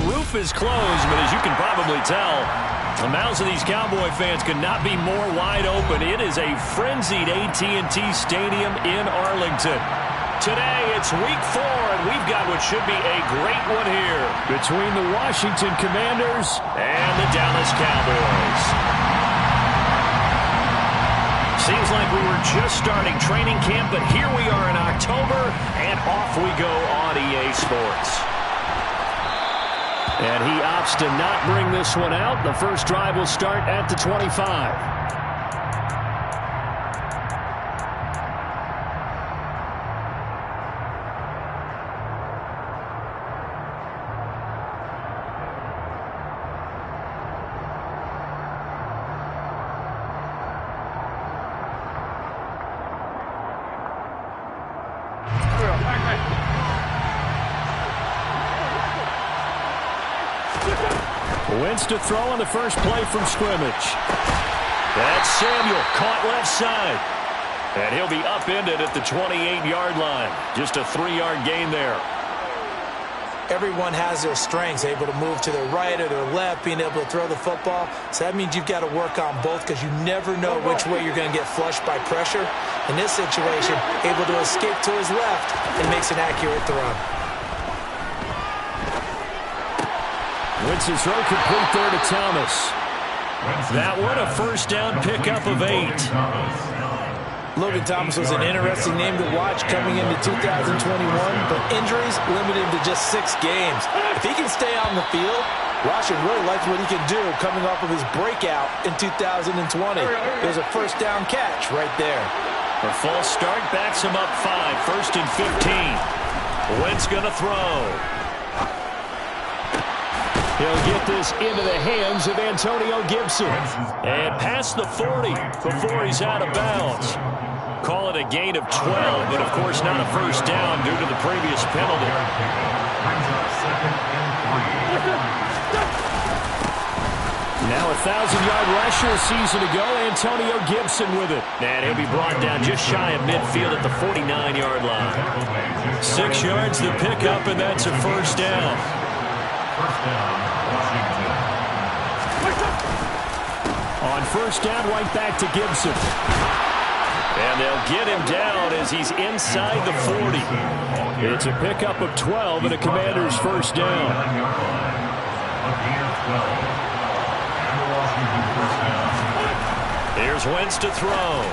roof is closed, but as you can probably tell, the mouths of these Cowboy fans could not be more wide open. It is a frenzied AT&T Stadium in Arlington. Today, it's week 4, and we've got what should be a great one here between the Washington Commanders and the Dallas Cowboys. Seems like we were just starting training camp, but here we are in October, and off we go on EA Sports. And he opts to not bring this one out. The first drive will start at the 25. Wentz to throw on the first play from scrimmage. That's Samuel, caught left side. And he'll be upended at the 28-yard line. Just a 3-yard gain there. Everyone has their strengths, able to move to their right or their left, being able to throw the football. So that means you've got to work on both because you never know which way you're going to get flushed by pressure. In this situation, able to escape to his left and makes an accurate throw. Wentz's throw complete there to Thomas. That one a first down pickup of 8. Logan Thomas was an interesting name to watch coming into 2021, but injuries limited him to just 6 games. If he can stay on the field, Washington really likes what he can do coming off of his breakout in 2020. There's a first down catch right there. A false start backs him up 5, first and 15. Wentz going to throw. He'll get this into the hands of Antonio Gibson. And past the 40 before he's out of bounds. Call it a gain of 12, but of course not a first down due to the previous penalty. Now a 1,000-yard rusher season ago, Antonio Gibson with it. And he'll be brought down just shy of midfield at the 49-yard line. 6 yards the pickup, and that's a first down. On first down, right back to Gibson. And they'll get him down as he's inside the 40. It's a pickup of 12 and a Commander's first down. Here's Wentz to throw.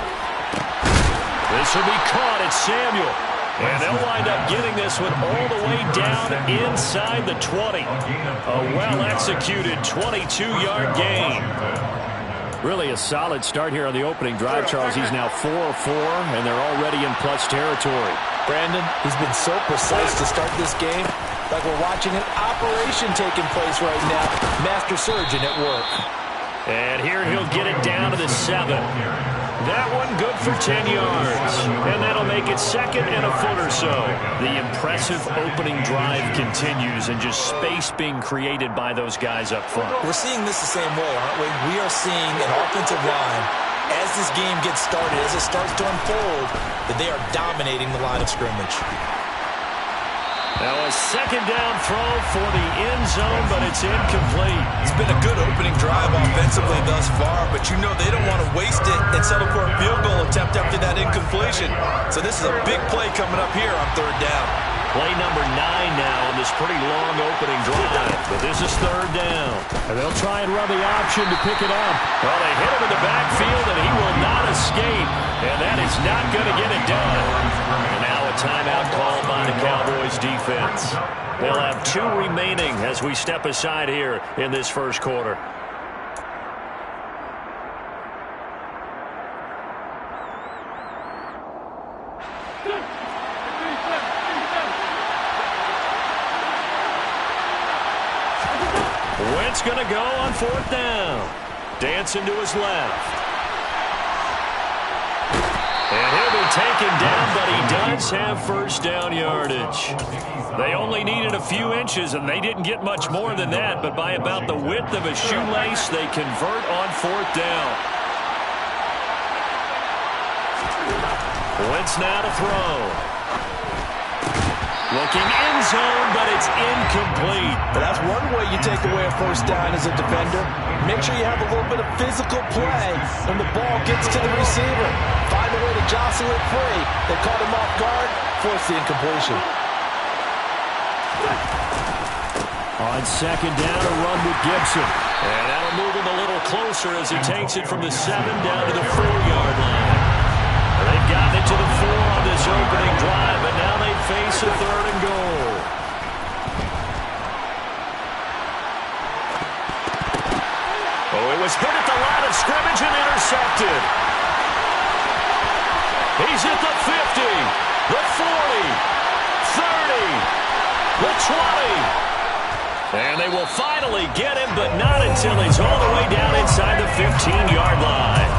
This will be caught. It's Samuel. And they'll wind up getting this one all the way down inside the 20. A well-executed 22-yard gain. Really a solid start here on the opening drive, Charles. He's now 4 of 4, and they're already in plus territory. Brandon, he's been so precise to start this game, like we're watching an operation taking place right now. Master surgeon at work. And here he'll get it down to the 7. That one good for 10 yards. And that'll make it second and a foot or so. The impressive opening drive continues, and just space being created by those guys up front. We're seeing this the same way, aren't we? We are seeing an offensive line, as this game gets started, as it starts to unfold, that they are dominating the line of scrimmage. Now a second down throw for the end zone, but it's incomplete. It's been a good opening drive offensively thus far, but you know they don't want to waste it and settle for a field goal attempt after that incompletion. So this is a big play coming up here on third down. Play number 9 now on this pretty long opening drive, but this is third down. And they'll try and run the option to pick it up. Well, they hit him in the backfield, and he will not escape, and that is not going to get it done. And now a timeout called by the Cowboys defense. They'll have 2 remaining as we step aside here in this first quarter. Wentz going to go on fourth down. Dancing to his left. And he'll be taken down, but he does have first down yardage. They only needed a few inches, and they didn't get much more than that, but by about the width of a shoelace, they convert on fourth down. Wentz now to throw. Looking end zone, but it's incomplete. But that's one way you take away a first down as a defender. Make sure you have a little bit of physical play when the ball gets to the receiver. Find a way to jostle it free. They caught him off guard, forced the incompletion. On second down, a run with Gibson. And that'll move him a little closer as he takes it from the 7 down to the 4-yard line. They've gotten it to the 4 on this opening drive, but now they face a 3rd and goal. Oh, it was hit at the line of scrimmage and intercepted. He's at the 50, the 40, 30, the 20. And they will finally get him, but not until he's all the way down inside the 15-yard line.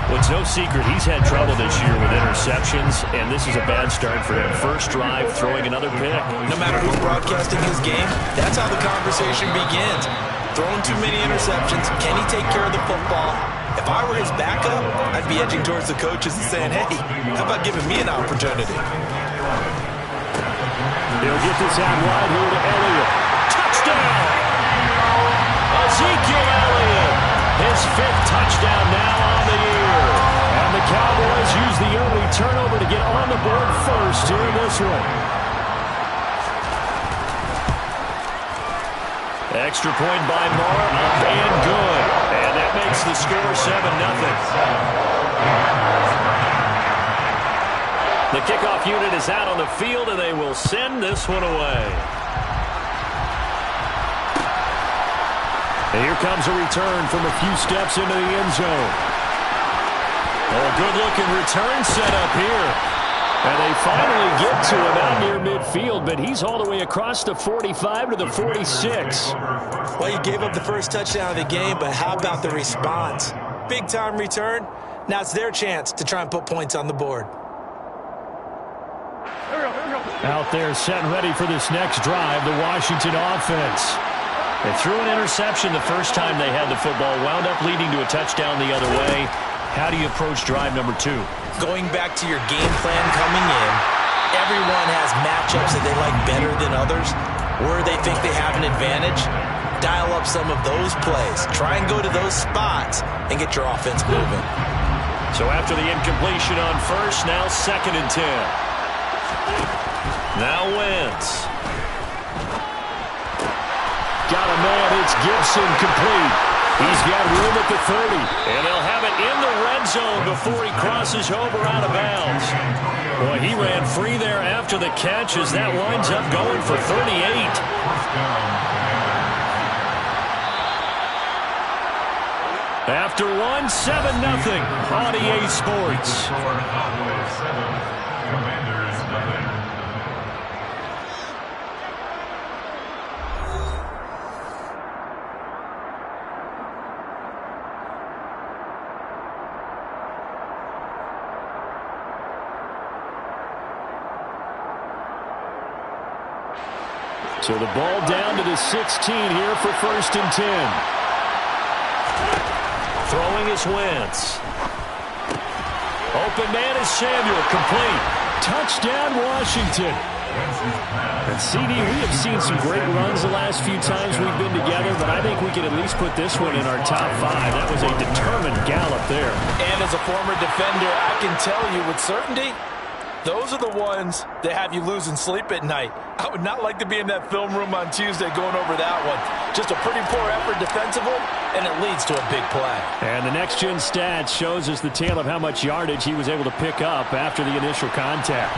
Well, it's no secret he's had trouble this year with interceptions, and this is a bad start for him. First drive, throwing another pick. No matter who's broadcasting his game, that's how the conversation begins. Throwing too many interceptions. Can he take care of the football? If I were his backup, I'd be edging towards the coaches and saying, hey, how about giving me an opportunity? He'll get this out wide here to Elliott. Touchdown! Ezekiel Elliott, his 5th touchdown now on the year. And the Cowboys use the early turnover to get on the board first here in this one. Extra point by Moore, up and good. And that makes the score 7-0. The kickoff unit is out on the field, and they will send this one away. And here comes a return from a few steps into the end zone. Oh, a good-looking return set up here. And they finally get to him out near midfield, but he's all the way across the 45 to the 46. Well, you gave up the first touchdown of the game, but how about the response? Big-time return. Now it's their chance to try and put points on the board. Out there set and ready for this next drive, the Washington offense. They threw an interception the first time they had the football, wound up leading to a touchdown the other way. How do you approach drive number 2? Going back to your game plan coming in, everyone has matchups that they like better than others, where they think they have an advantage. Dial up some of those plays. Try and go to those spots and get your offense moving. So after the incompletion on first, now 2nd and 10. Now Wentz. Got a man, it's Gibson, complete. He's got room at the 30, and they'll have it in the red zone before he crosses over out of bounds. Boy, he ran free there after the catch as that winds up going for 38. After one, 7-0 on EA Sports. So the ball down to the 16 here for 1st and 10. Throwing is Wentz. Open man is Samuel, complete. Touchdown, Washington. And CD, we have seen some great runs the last few times we've been together, but I think we can at least put this one in our top 5. That was a determined gallop there. And as a former defender, I can tell you with certainty, those are the ones that have you losing sleep at night. I would not like to be in that film room on Tuesday going over that one. Just a pretty poor effort defensively, and it leads to a big play. And the next-gen stats shows us the tale of how much yardage he was able to pick up after the initial contact.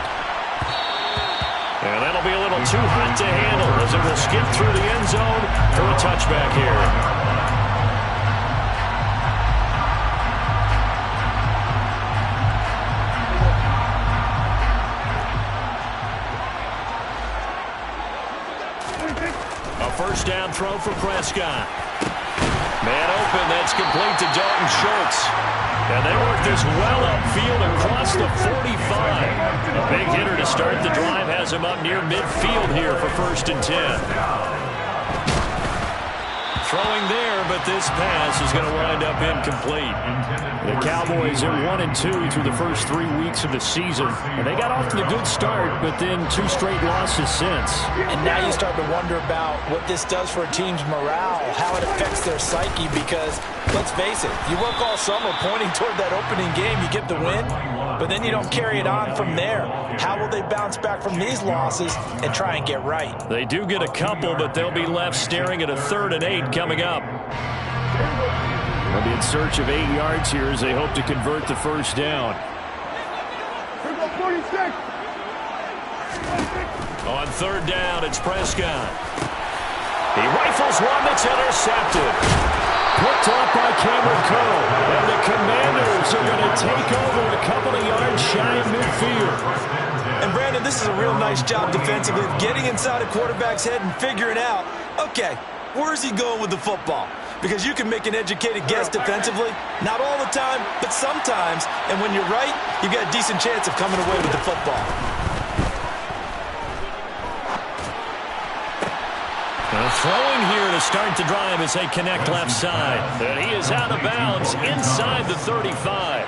And that'll be a little too hot to handle as it will skip through the end zone for a touchback here. First down throw for Prescott. Man open, that's complete to Dalton Schultz. And they work this well upfield across the 45. A big hitter to start the drive has him up near midfield here for 1st and 10. Throwing there but this pass is going to wind up incomplete. The Cowboys are 1-2 through the first 3 weeks of the season. And they got off to the good start, but then 2 straight losses since. And now you start to wonder about what this does for a team's morale, how it affects their psyche, because let's face it, you work all summer pointing toward that opening game, you get the win, but then you don't carry it on from there. How will they bounce back from these losses and try and get right? They do get a couple, but they'll be left staring at a 3rd and 8 coming up. They'll be in search of 8 yards here as they hope to convert the first down. On 3rd down, it's Prescott. He rifles one that's intercepted. Picked off by Cameron Cole. And the Commanders are going to take over a couple of yards shy of midfield. And Brandon, this is a real nice job defensively of getting inside a quarterback's head and figuring out, okay, where's he going with the football? Because you can make an educated guess defensively, not all the time, but sometimes. And when you're right, you've got a decent chance of coming away with the football. Throwing here to start the drive as they connect left side. And he is out of bounds inside the 35.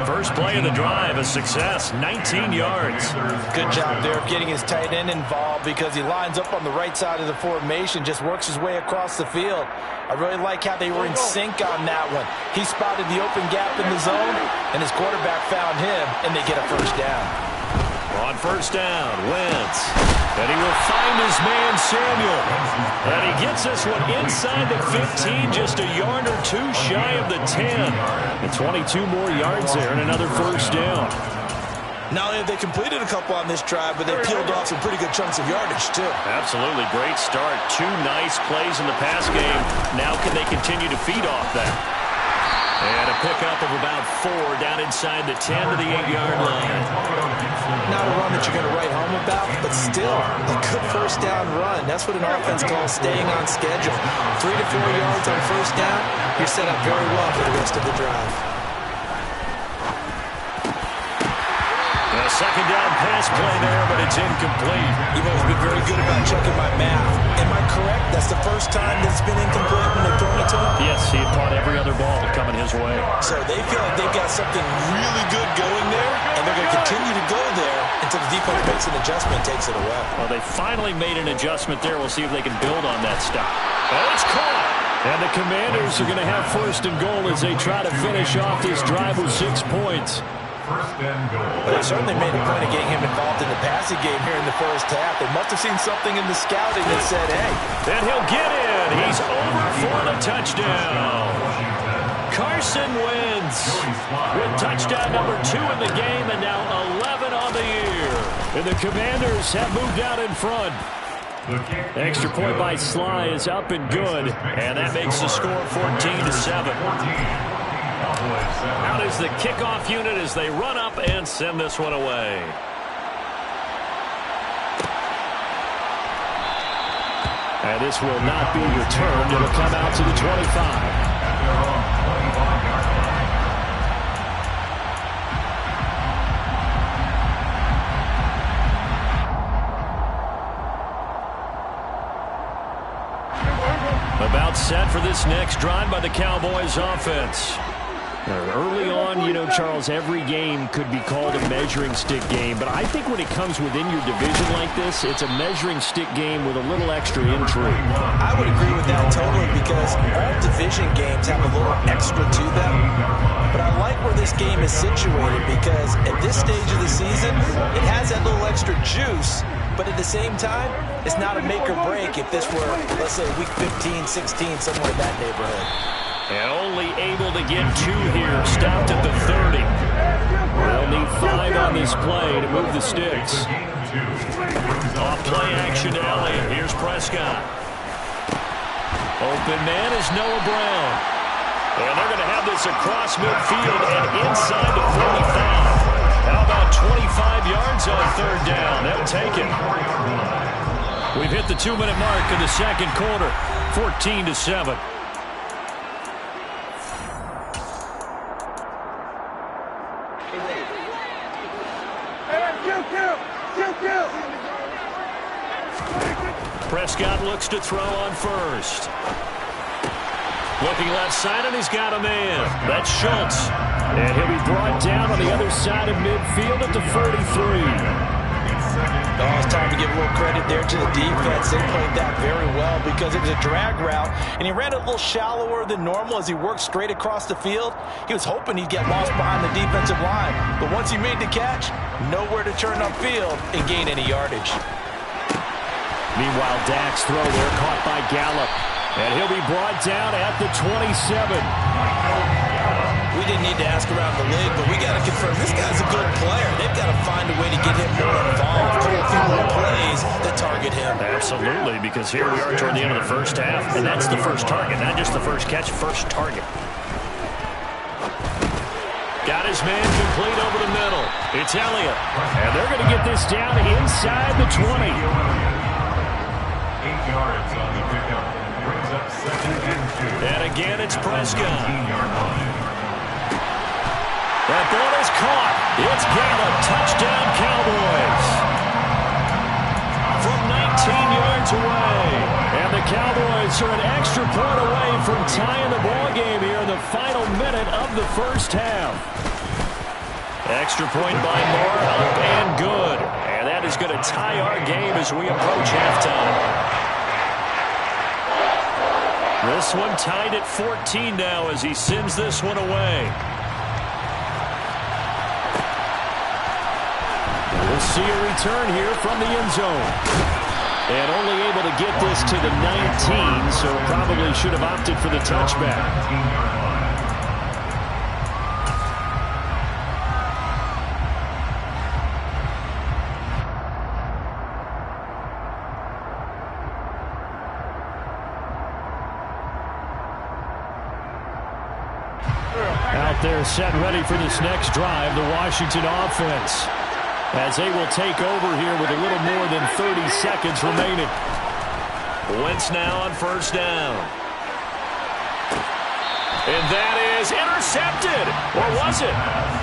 First play of the drive, a success, 19 yards. Good job there of getting his tight end involved because he lines up on the right side of the formation, just works his way across the field. I really like how they were in sync on that one. He spotted the open gap in the zone, and his quarterback found him, and they get a first down. On first down, Wentz. And he will find his man, Samuel. And he gets this one inside the 15, just a yard or 2 shy of the 10. And 22 more yards there and another first down. Not only have they completed a couple on this drive, but they peeled off some pretty good chunks of yardage, too. Absolutely. Great start. 2 nice plays in the pass game. Now can they continue to feed off that? And a pickup of about 4 down inside the 10 to the 8-yard line. Not a run that you're going to write home about, but still a good first down run. That's what an offense calls staying on schedule. 3 to 4 yards on first down, you're set up very well for the rest of the drive. A second down pass play there, but it's incomplete. You've always been very good about checking my math. Am I correct? That's the first time that's been incomplete when they've thrown it to him? Yes, he had caught every other ball coming his way. So they feel like they've got something really good going there, and they're going to continue to go there until the defense makes an adjustment and takes it away. Well, they finally made an adjustment there. We'll see if they can build on that stop. Oh, it's caught. And the Commanders are going to have first and goal as they try to finish off this drive with 6 points. But they certainly made a point of getting him involved in the passing game here in the first half. They must have seen something in the scouting that said, hey. And he'll get in. He's over for the touchdown. Carson Wentz with touchdown number 2 in the game and now 11 on the year. And the Commanders have moved out in front. Extra point by Sly is up and good. And that makes the score 14-7. Out is the kickoff unit as they run up and send this one away. And this will not be returned. It'll come out to the 25. About set for this next drive by the Cowboys offense. Early on, you know, Charles, every game could be called a measuring stick game, but I think when it comes within your division like this, it's a measuring stick game with a little extra intrigue. I would agree with that totally because all division games have a little extra to them, but I like where this game is situated because at this stage of the season, it has that little extra juice, but at the same time, it's not a make or break if this were, let's say, week 15, 16, somewhere in that neighborhood. And only able to get 2 here, stopped at the 30. They'll need 5 on this play to move the sticks. Off play action to Elliott. Here's Prescott. Open man is Noah Brown. And they're going to have this across midfield and inside the 45. How about 25 yards on 3rd down? They'll take it. We've hit the 2-minute mark in the second quarter, 14-7. Prescott looks to throw on first. Looking left side, and he's got a man. That's Schultz. And he'll be brought down on the other side of midfield at the 43. Oh, it's time to give a little credit there to the defense. They played that very well because it was a drag route, and he ran a little shallower than normal as he worked straight across the field. He was hoping he'd get lost behind the defensive line, but once he made the catch, nowhere to turn upfield and gain any yardage. Meanwhile, Dak's throw there caught by Gallup, and he'll be brought down at the 27. We didn't need to ask around the league, but we got to confirm this guy's a good player. They've got to find a way to get him more involved, put a few more plays that target him. Absolutely, because here we are toward the end of the first half, and that's the first target, not just the first catch, first target. Got his man complete over the middle. It's Elliott, and they're going to get this down inside the 20. 8 yards on the pickup. Brings up 2nd and 2. And again, it's Prescott. That ball is caught. It's Gallup. Touchdown, Cowboys. From 19 yards away. And the Cowboys are an extra point away from tying the ball game here in the final minute of the first half. Extra point by Moore, up and good. And that is going to tie our game as we approach halftime. This one tied at 14 now as he sends this one away. We'll see a return here from the end zone. And only able to get this to the 19, so probably should have opted for the touchback. Out there set ready for this next drive, the Washington offense, as they will take over here with a little more than 30 seconds remaining. Wentz now on first down. And that is intercepted. Or was it?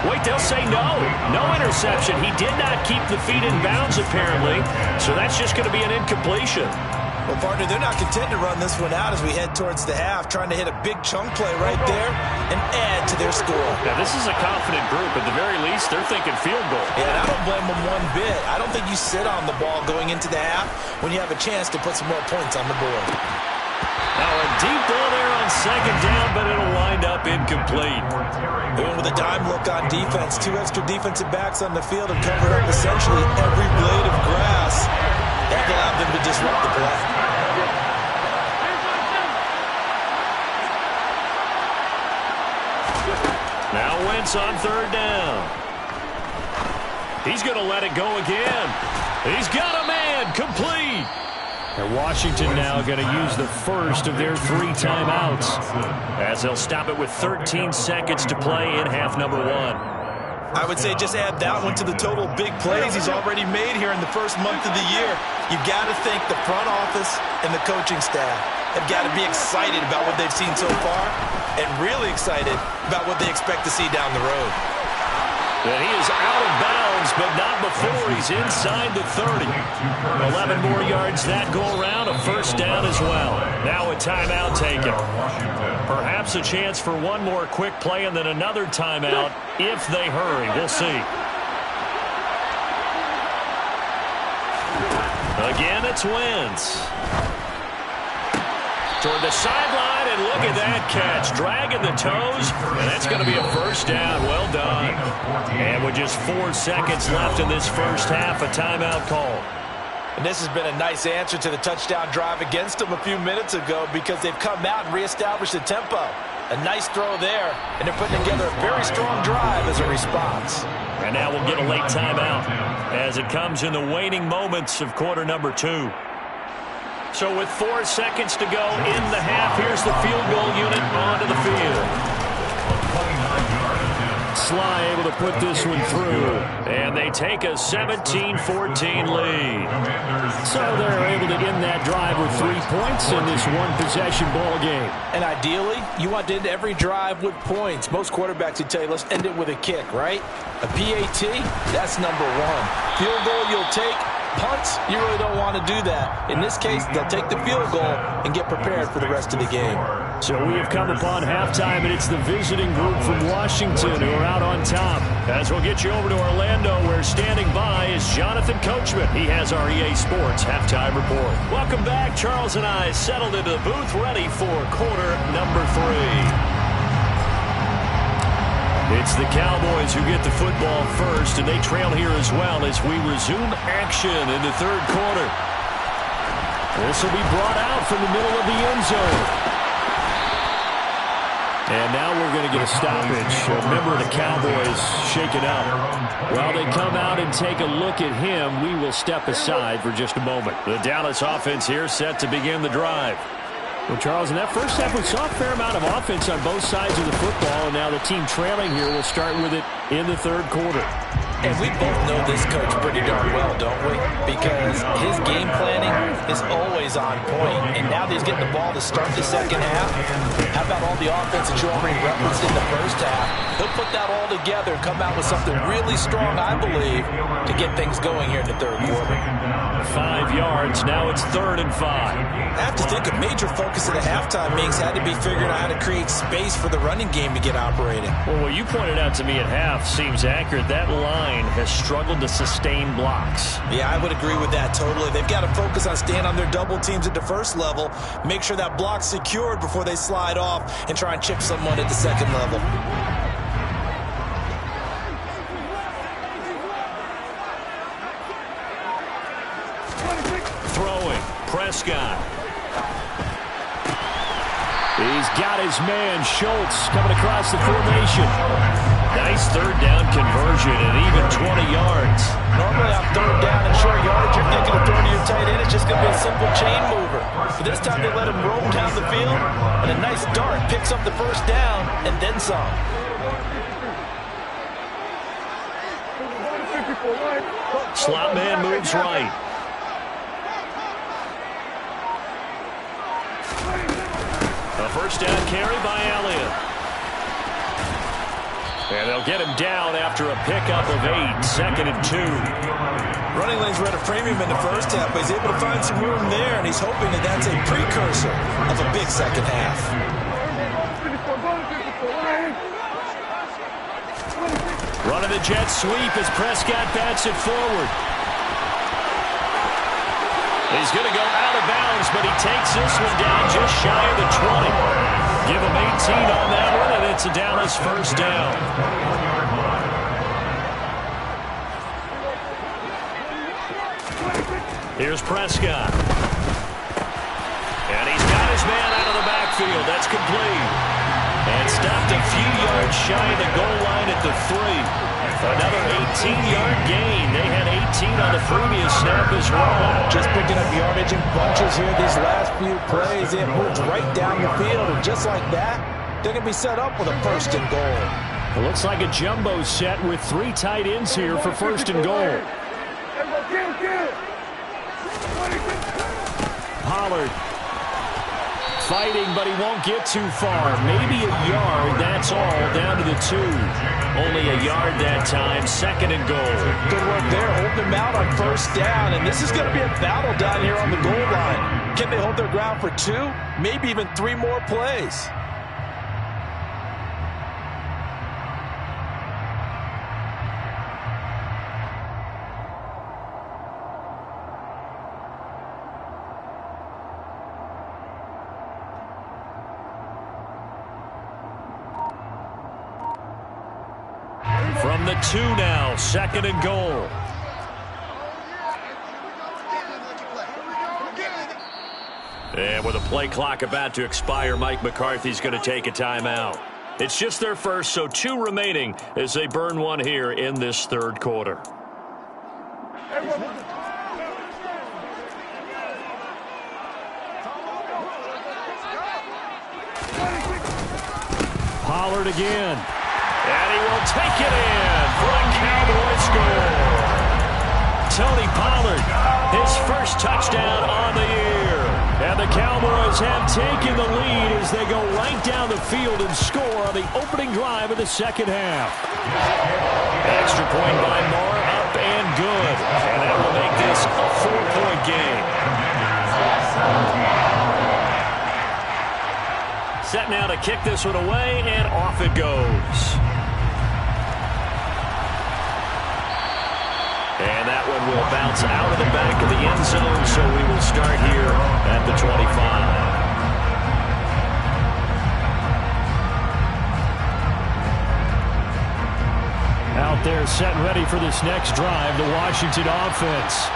Wait, they'll say no. No interception. He did not keep the feet in bounds, apparently. So that's just going to be an incompletion. Well, partner, they're not content to run this one out as we head towards the half, trying to hit a big chunk play right there and add to their score. Now, this is a confident group. At the very least, they're thinking field goal. Yeah, and I don't blame them one bit. I don't think you sit on the ball going into the half when you have a chance to put some more points on the board. Now, a deep ball there on second down, but it'll wind up incomplete. Going with a dime look on defense. 2 extra defensive backs on the field and covered up essentially every blade of grass. That allowed them to disrupt the play. Now Wentz on third down. He's going to let it go again. He's got a man complete. And Washington now going to use the first of their 3 timeouts as they'll stop it with 13 seconds to play in half number 1. I would say just add that one to the total big plays he's already made here in the first month of the year. You've got to think the front office and the coaching staff have got to be excited about what they've seen so far and really excited about what they expect to see down the road. And he is out of bounds, but not before he's inside the 30. 11 more yards that go around, a first down as well. Now a timeout taken. Perhaps a chance for one more quick play and then another timeout if they hurry. We'll see. Again, it's Wentz. Toward the sideline, and look at that catch. Dragging the toes, and that's going to be a first down. Well done. And with just 4 seconds left in this first half, a timeout call. And this has been a nice answer to the touchdown drive against them a few minutes ago because they've come out and reestablished the tempo. A nice throw there, and they're putting together a very strong drive as a response. And now we'll get a late timeout as it comes in the waning moments of quarter number 2. So with 4 seconds to go in the half, here's the field goal unit onto the field. Sly able to put this one through, and they take a 17-14 lead. So they're able to end that drive with 3 points in this one-possession ball game. And ideally, you want to end every drive with points. Most quarterbacks would tell you, let's end it with a kick, right? A PAT, that's number 1. Field goal you'll take, punts, you really don't want to do that. In this case, they'll take the field goal and get prepared for the rest of the game. So we have come upon halftime, and it's the visiting group from Washington who are out on top. As we'll get you over to Orlando, where standing by is Jonathan Coachman. He has our EA Sports halftime report. Welcome back. Charles and I settled into the booth, ready for quarter number 3. It's the Cowboys who get the football first, and they trail here as well as we resume action in the third quarter. This will be brought out from the middle of the end zone. And now we're going to get a stoppage. A member of the Cowboys shaken up. While they come out and take a look at him, we will step aside for just a moment. The Dallas offense here set to begin the drive. Well, Charles, in that first half, we saw a fair amount of offense on both sides of the football, and now the team trailing here will start with it in the third quarter. And we both know this coach pretty darn well, don't we? Because his game planning is always on point. And now that he's getting the ball to start the second half, how about all the offense that you already referenced in the first half? He'll put that all together and come out with something really strong, I believe, to get things going here in the third quarter. 5 yards. Now it's 3rd and 5. I have to think a major focus of the halftime meetings had to be figuring out how to create space for the running game to get operating. Well, what you pointed out to me at half seems accurate. That line has struggled to sustain blocks. Yeah, I would agree with that totally. They've got to focus on staying on their double teams at the first level, make sure that block's secured before they slide off and try and chip someone at the second level. Throwing, Prescott. He's got his man, Schultz, coming across the formation. Nice third down conversion and even 20 yards. Normally on third down and short yardage, you're thinking of throwing to your tight end. It's just going to be a simple chain mover. But this time they let him roam down the field, and a nice dart picks up the first down and then some. Slot man moves right. A first down carry by Elliott. And they'll get him down after a pickup of 8, 2nd and 2. Running lanes were at a premium in the first half, but he's able to find some room there, and he's hoping that that's a precursor of a big second half. Running the jet sweep as Prescott bats it forward. He's going to go out of bounds, but he takes this one down just shy of the 20. Give him 18 on that one, and it's a Dallas first down. Here's Prescott. And he's got his man out of the backfield. That's complete. And stopped a few yards shy of the goal line at the 3. Another 18-yard gain. They had 18 on the previous snap as well. Just picking up yardage in bunches here these last few plays. It moved right down the field, and just like that, they're going to be set up with a 1st and goal. It looks like a jumbo set with 3 tight ends here for 1st and goal. Pollard fighting, but he won't get too far. Maybe a yard, that's all, down to the 2. Only a yard that time, 2nd and goal. Good work there, holding them out on 1st down, and this is going to be a battle down here on the goal line. Can they hold their ground for 2, maybe even 3 more plays? From the 2 now, 2nd and goal. And with a play clock about to expire, Mike McCarthy's going to take a timeout. It's just their first, so 2 remaining as they burn one here in this third quarter. Pollard again. And he will take it in for a Cowboy score. Tony Pollard, his first touchdown on the year. And the Cowboys have taken the lead as they go right down the field and score on the opening drive of the second half. Extra point by Moore, up and good. And that will make this a 4-point game. Set now to kick this one away, and off it goes. And that one will bounce out of the back of the end zone, so we will start here at the 25. Out there set and ready for this next drive, the Washington offense.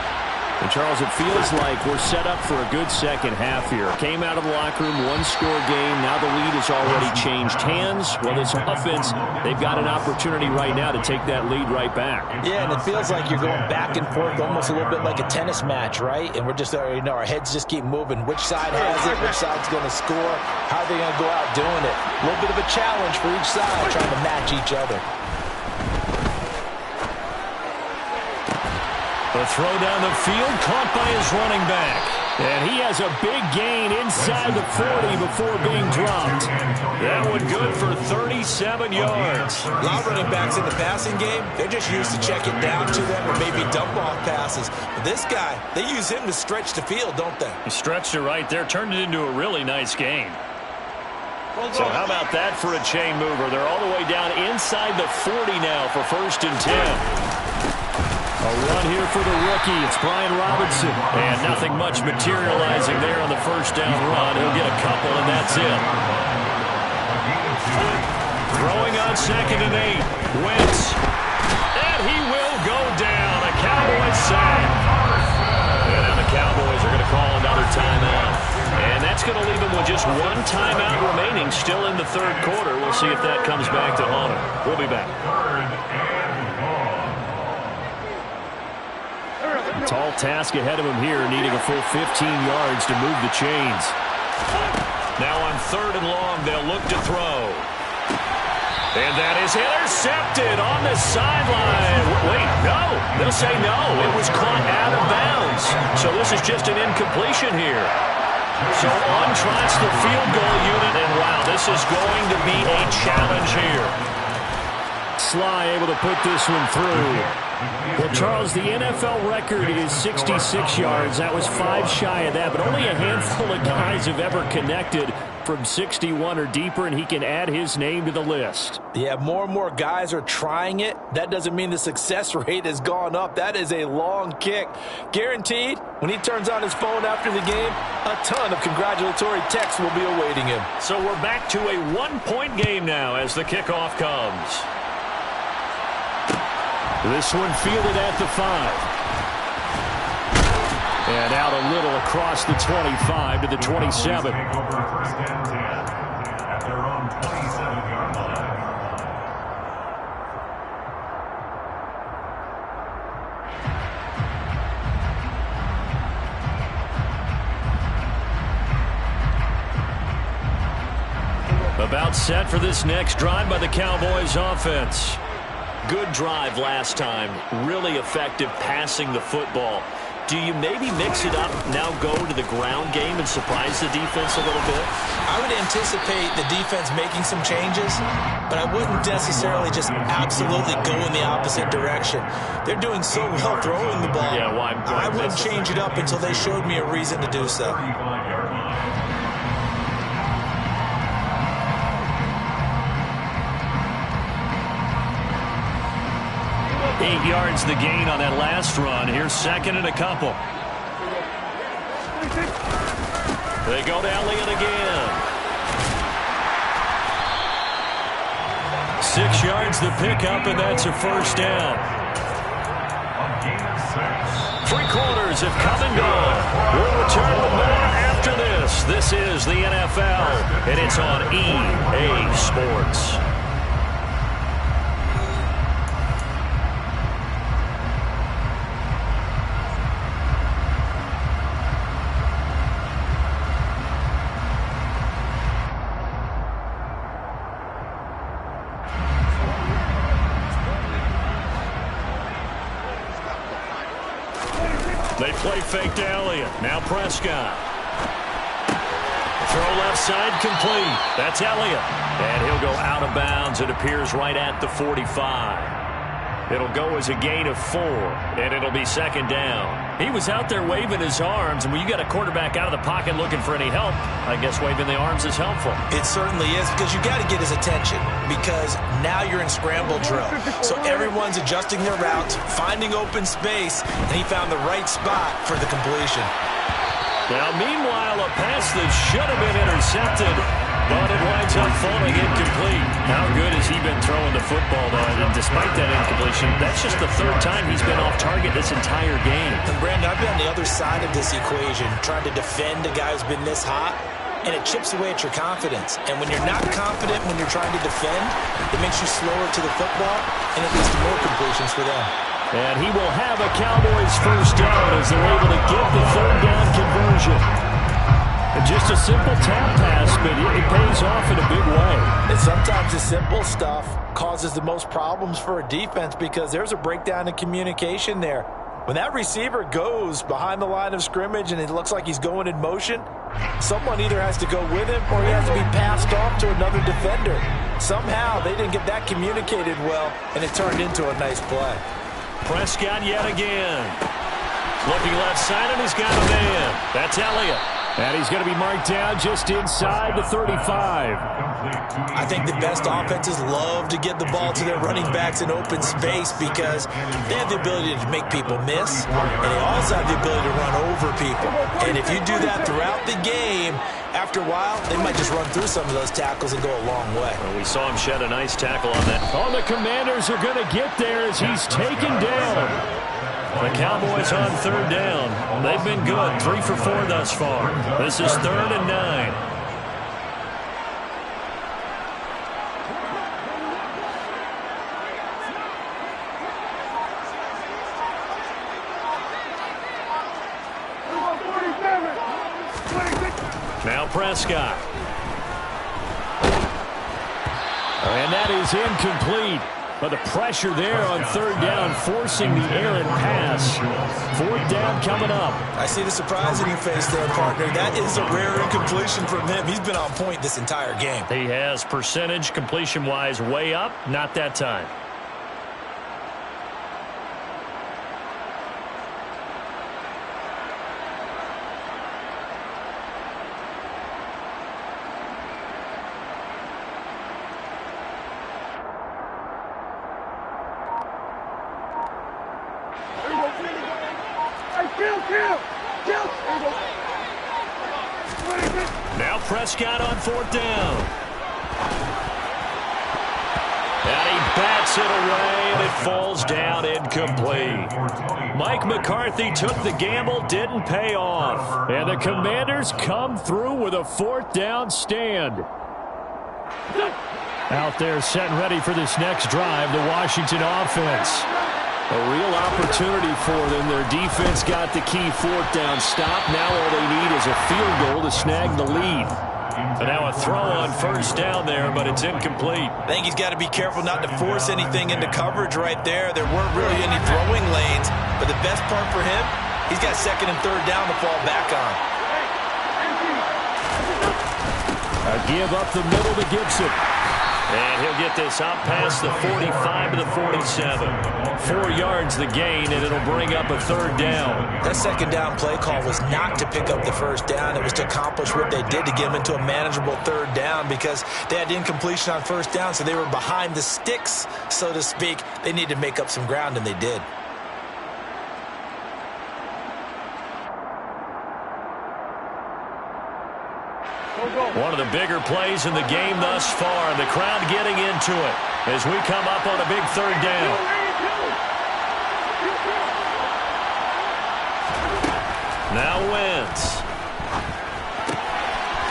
And Charles, it feels like we're set up for a good second half here. Came out of the locker room, one-score game. Now the lead has already changed hands. Well, this offense, they've got an opportunity right now to take that lead right back. Yeah, and it feels like you're going back and forth almost a little bit like a tennis match, right? And we're just, our heads just keep moving. Which side has it? Which side's going to score? How are they going to go out doing it? A little bit of a challenge for each side, trying to match each other. The throw down the field, caught by his running back. And he has a big gain inside the 40 before being dropped. That one good for 37 yards. A lot of running backs in the passing game, they're just used to check it down to them or maybe dump off passes. But this guy, they use him to stretch the field, don't they? He stretched it right there, turned it into a really nice gain. So how about that for a chain mover? They're all the way down inside the 40 now for 1st and 10. A run here for the rookie. It's Brian Robinson. And nothing much materializing there on the first down run. He'll get a couple, and that's it. Throwing on 2nd and 8. Wentz. And he will go down. A Cowboys sack. And now the Cowboys are going to call another timeout. And that's going to leave them with just one timeout remaining still in the 3rd quarter. We'll see if that comes back to haunt them. We'll be back. Tall task ahead of him here, needing a full 15 yards to move the chains. Now on 3rd and long, they'll look to throw. And that is intercepted on the sideline. Wait, no. They'll say no. It was caught out of bounds. So this is just an incompletion here. So on trots the field goal unit, and wow, this is going to be a challenge here. Sly able to put this one through. Well, Charles, the NFL record is 66 yards. That was 5 shy of that, but only a handful of guys have ever connected from 61 or deeper, and he can add his name to the list. Yeah, more and more guys are trying it. That doesn't mean the success rate has gone up. That is a long kick. Guaranteed, when he turns on his phone after the game, a ton of congratulatory texts will be awaiting him. So we're back to a 1-point game now as the kickoff comes. This one fielded at the 5. And out a little across the 25 to the 27. About set for this next drive by the Cowboys offense. Good drive last time. Really effective passing the football. Do you maybe mix it up, now go to the ground game and surprise the defense a little bit? I would anticipate the defense making some changes, but I wouldn't necessarily just absolutely go in the opposite direction. They're doing so well throwing the ball. Yeah, why? I wouldn't change it up until they showed me a reason to do so. 8 yards the gain on that last run. Here's 2nd and a couple. They go to Elliott again. 6 yards the pickup, and that's a first down. 3 quarters have come and gone. We'll return with more after this. This is the NFL, and it's on EA Sports. They play fake to Elliott. Now Prescott. Throw left side complete. That's Elliott. And he'll go out of bounds. It appears right at the 45. It'll go as a gain of 4, and it'll be second down. He was out there waving his arms, and when you got a quarterback out of the pocket looking for any help, I guess waving the arms is helpful. It certainly is, because you got to get his attention, because now you're in scramble drill. So everyone's adjusting their routes, finding open space, and he found the right spot for the completion. Now, meanwhile, a pass that should have been intercepted, but it winds up falling incomplete. How good has he been throwing the football, though? And despite that incompletion, that's just the 3rd time he's been off target this entire game. And Brandon, I've been on the other side of this equation, trying to defend a guy who's been this hot, and it chips away at your confidence. And when you're not confident when you're trying to defend, it makes you slower to the football, and it leads to more completions for them. And he will have a Cowboys first down as they're able to get the 3rd down conversion. And just a simple tap pass, but it pays off in a big way. And sometimes the simple stuff causes the most problems for a defense because there's a breakdown in communication there. When that receiver goes behind the line of scrimmage and it looks like he's going in motion, someone either has to go with him or he has to be passed off to another defender. Somehow they didn't get that communicated well, and it turned into a nice play. Prescott yet again. Looking left side, and he's got a man. That's Elliott. And he's going to be marked down just inside the 35. I think the best offenses love to get the ball to their running backs in open space because they have the ability to make people miss, and they also have the ability to run over people. And if you do that throughout the game, after a while, they might just run through some of those tackles and go a long way. Well, we saw him shed a nice tackle on that. Oh, the Commanders are going to get there as he's taken down. The Cowboys on 3rd down. They've been good, 3 for 4 thus far. This is 3rd and 9. Now Prescott. And that is incomplete. But the pressure there on 3rd down, forcing the errant pass. 4th down coming up. I see the surprise in your face there, partner. That is a rare incompletion from him. He's been on point this entire game. He has percentage completion-wise way up, not that time. Now Prescott on 4th down. And he bats it away, and it falls down incomplete. Mike McCarthy took the gamble, didn't pay off. And the Commanders come through with a 4th down stand. Out there set and ready for this next drive, the Washington offense. A real opportunity for them. Their defense got the key 4th down stop. Now all they need is a field goal to snag the lead. And now a throw on 1st down there, but it's incomplete. I think he's got to be careful not to force anything into coverage right there. There weren't really any throwing lanes, but the best part for him, he's got 2nd and 3rd down to fall back on. A give up the middle to Gibson. And he'll get this out past the 45 to the 47. 4 yards the gain, and it'll bring up a 3rd down. That 2nd down play call was not to pick up the 1st down. It was to accomplish what they did to get them into a manageable 3rd down because they had incompletion on 1st down, so they were behind the sticks, so to speak. They needed to make up some ground, and they did. One of the bigger plays in the game thus far, and the crowd getting into it as we come up on a big 3rd down. Now Wentz.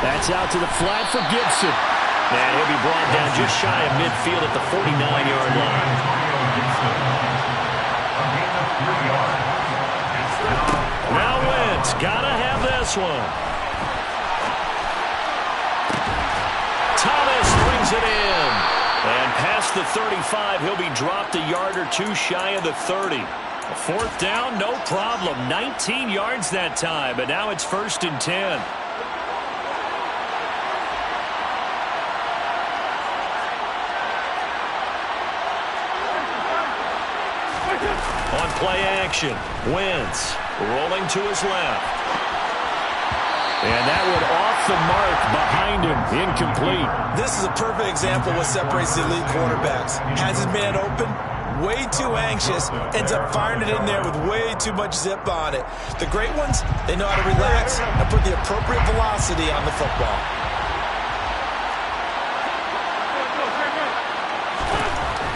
That's out to the flat for Gibson. And he'll be brought down just shy of midfield at the 49-yard line. Now Wentz, gotta have this one. Thomas brings it in. And past the 35, he'll be dropped a yard or 2 shy of the 30. A 4th down, no problem. 19 yards that time, but now it's 1st and 10. play action. Wentz rolling to his left. And that one off the mark behind him. Incomplete. This is a perfect example of what separates the elite quarterbacks. Has his man open, way too anxious, ends up firing it in there with way too much zip on it. The great ones, they know how to relax and put the appropriate velocity on the football.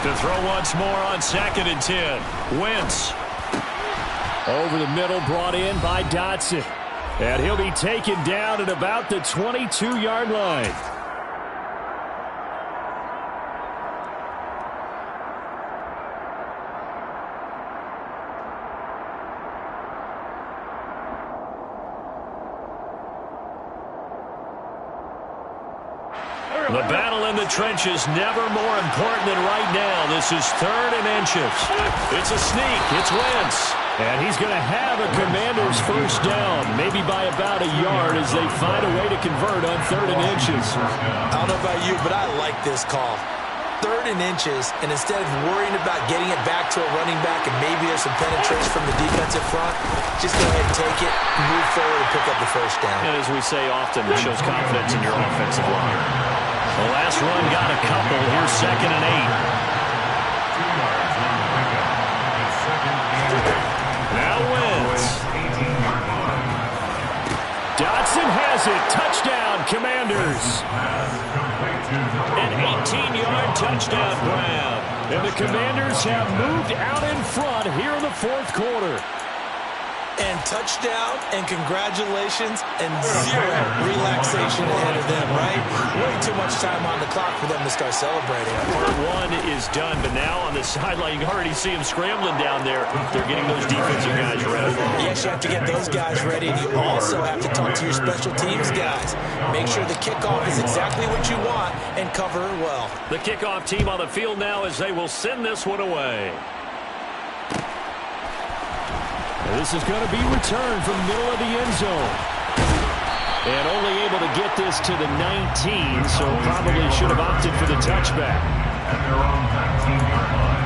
To throw once more on 2nd and 10. Wentz. Over the middle, brought in by Dotson. And he'll be taken down at about the 22-yard line. The battle in the trenches never more important than right now. This is 3rd and inches. It's a sneak. It's Wentz. And he's going to have a Commanders first down, maybe by about a yard as they find a way to convert on 3rd and inches. I don't know about you, but I like this call. 3rd and inches, and instead of worrying about getting it back to a running back and maybe there's some penetration from the defensive front, just go ahead and take it, move forward, and pick up the first down. And as we say often, it shows confidence in your offensive line. The last run got a couple. Here's 2nd and 8. Now Wentz. Dotson has it. Touchdown, Commanders. An 18-yard touchdown grab. And the Commanders have moved out in front here in the 4th quarter. And touchdown, and congratulations, and zero relaxation ahead of them, right? Way too much time on the clock for them to start celebrating. Part 1 is done, but now on the sideline, you can already see them scrambling down there. They're getting those defensive guys ready. Yes, you have to get those guys ready, and you also have to talk to your special teams guys. Make sure the kickoff is exactly what you want and cover it well. The kickoff team on the field now as they will send this one away. This is going to be returned from the middle of the end zone. And only able to get this to the 19, so probably should have opted for the touchback. At their own 19-yard line.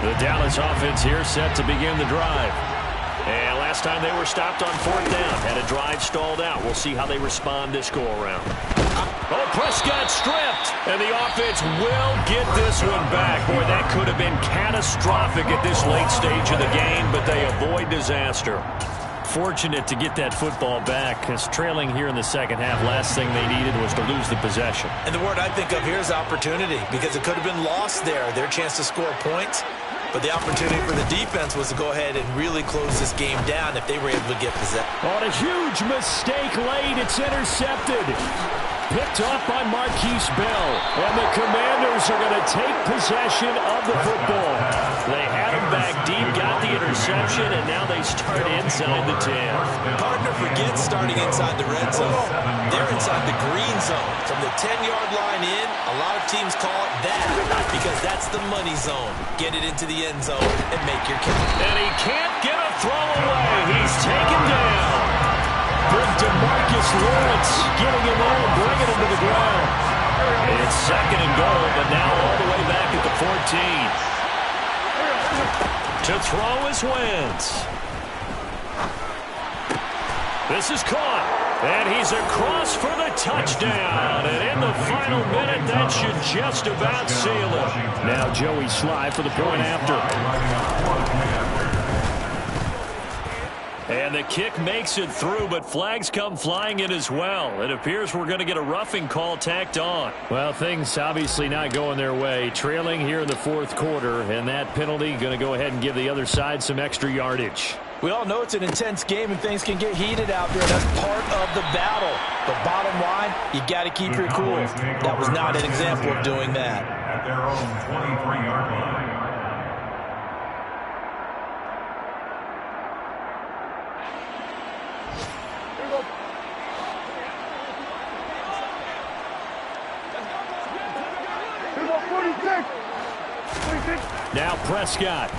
The Dallas offense here set to begin the drive. And last time they were stopped on 4th down, had a drive stalled out. We'll see how they respond this go-around. Oh, Prescott stripped, and the offense will get this one back. Boy, that could have been catastrophic at this late stage of the game, but they avoid disaster. Fortunate to get that football back, because trailing here in the second half, last thing they needed was to lose the possession. And the word I think of here is opportunity, because it could have been lost there, their chance to score points. But the opportunity for the defense was to go ahead and really close this game down if they were able to get possession. On a huge mistake late, it's intercepted. Picked off by Marquise Bell. And the Commanders are going to take possession of the football. They had him back deep, got the interception, and now they start inside the 10. Partner forgets starting inside the red zone. They're inside the green zone. From the 10-yard line in, a lot of teams call it that because that's the money zone. Get it into the end zone and make your kick. And he can't get a throw away. He's taken down. Big DeMarcus Lawrence getting him in and bringing him to the ground. It's 2nd and goal, but now all the way back at the 14. To throw is Wentz. This is caught. And he's across for the touchdown. And in the final minute, that should just about seal it. Now Joey Sly for the point after. And the kick makes it through, but flags come flying in as well. It appears we're going to get a roughing call tacked on. Well, things obviously not going their way. Trailing here in the 4th quarter, and that penalty going to go ahead and give the other side some extra yardage. We all know it's an intense game and things can get heated out there. That's part of the battle. But bottom line, you got to keep your cool. That was not an example of doing that. At their own 23-yard line. Now Prescott.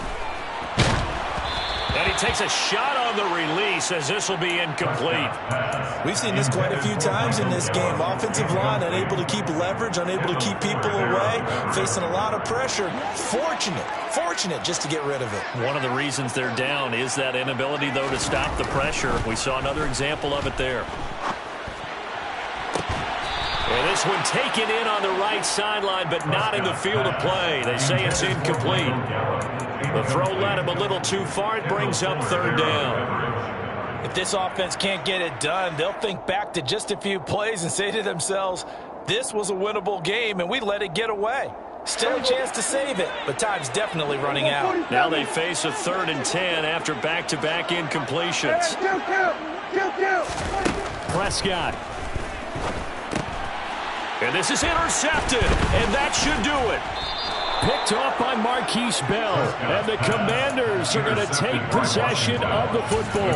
And he takes a shot on the release as this will be incomplete. We've seen this quite a few times in this game. Offensive line unable to keep leverage, unable to keep people away, facing a lot of pressure. Fortunate just to get rid of it. One of the reasons they're down is that inability, though, to stop the pressure. We saw another example of it there. And this one taken in on the right sideline, but not in the field of play. They say it's incomplete. The throw led him a little too far. It brings up third down. If this offense can't get it done, they'll think back to just a few plays and say to themselves, this was a winnable game, and we let it get away. Still a chance to save it, but time's definitely running out. Now they face a 3rd and 10 after back-to-back incompletions. Prescott. And this is intercepted, and that should do it. Picked off by Marquise Bell, and the Commanders are going to take possession of the football.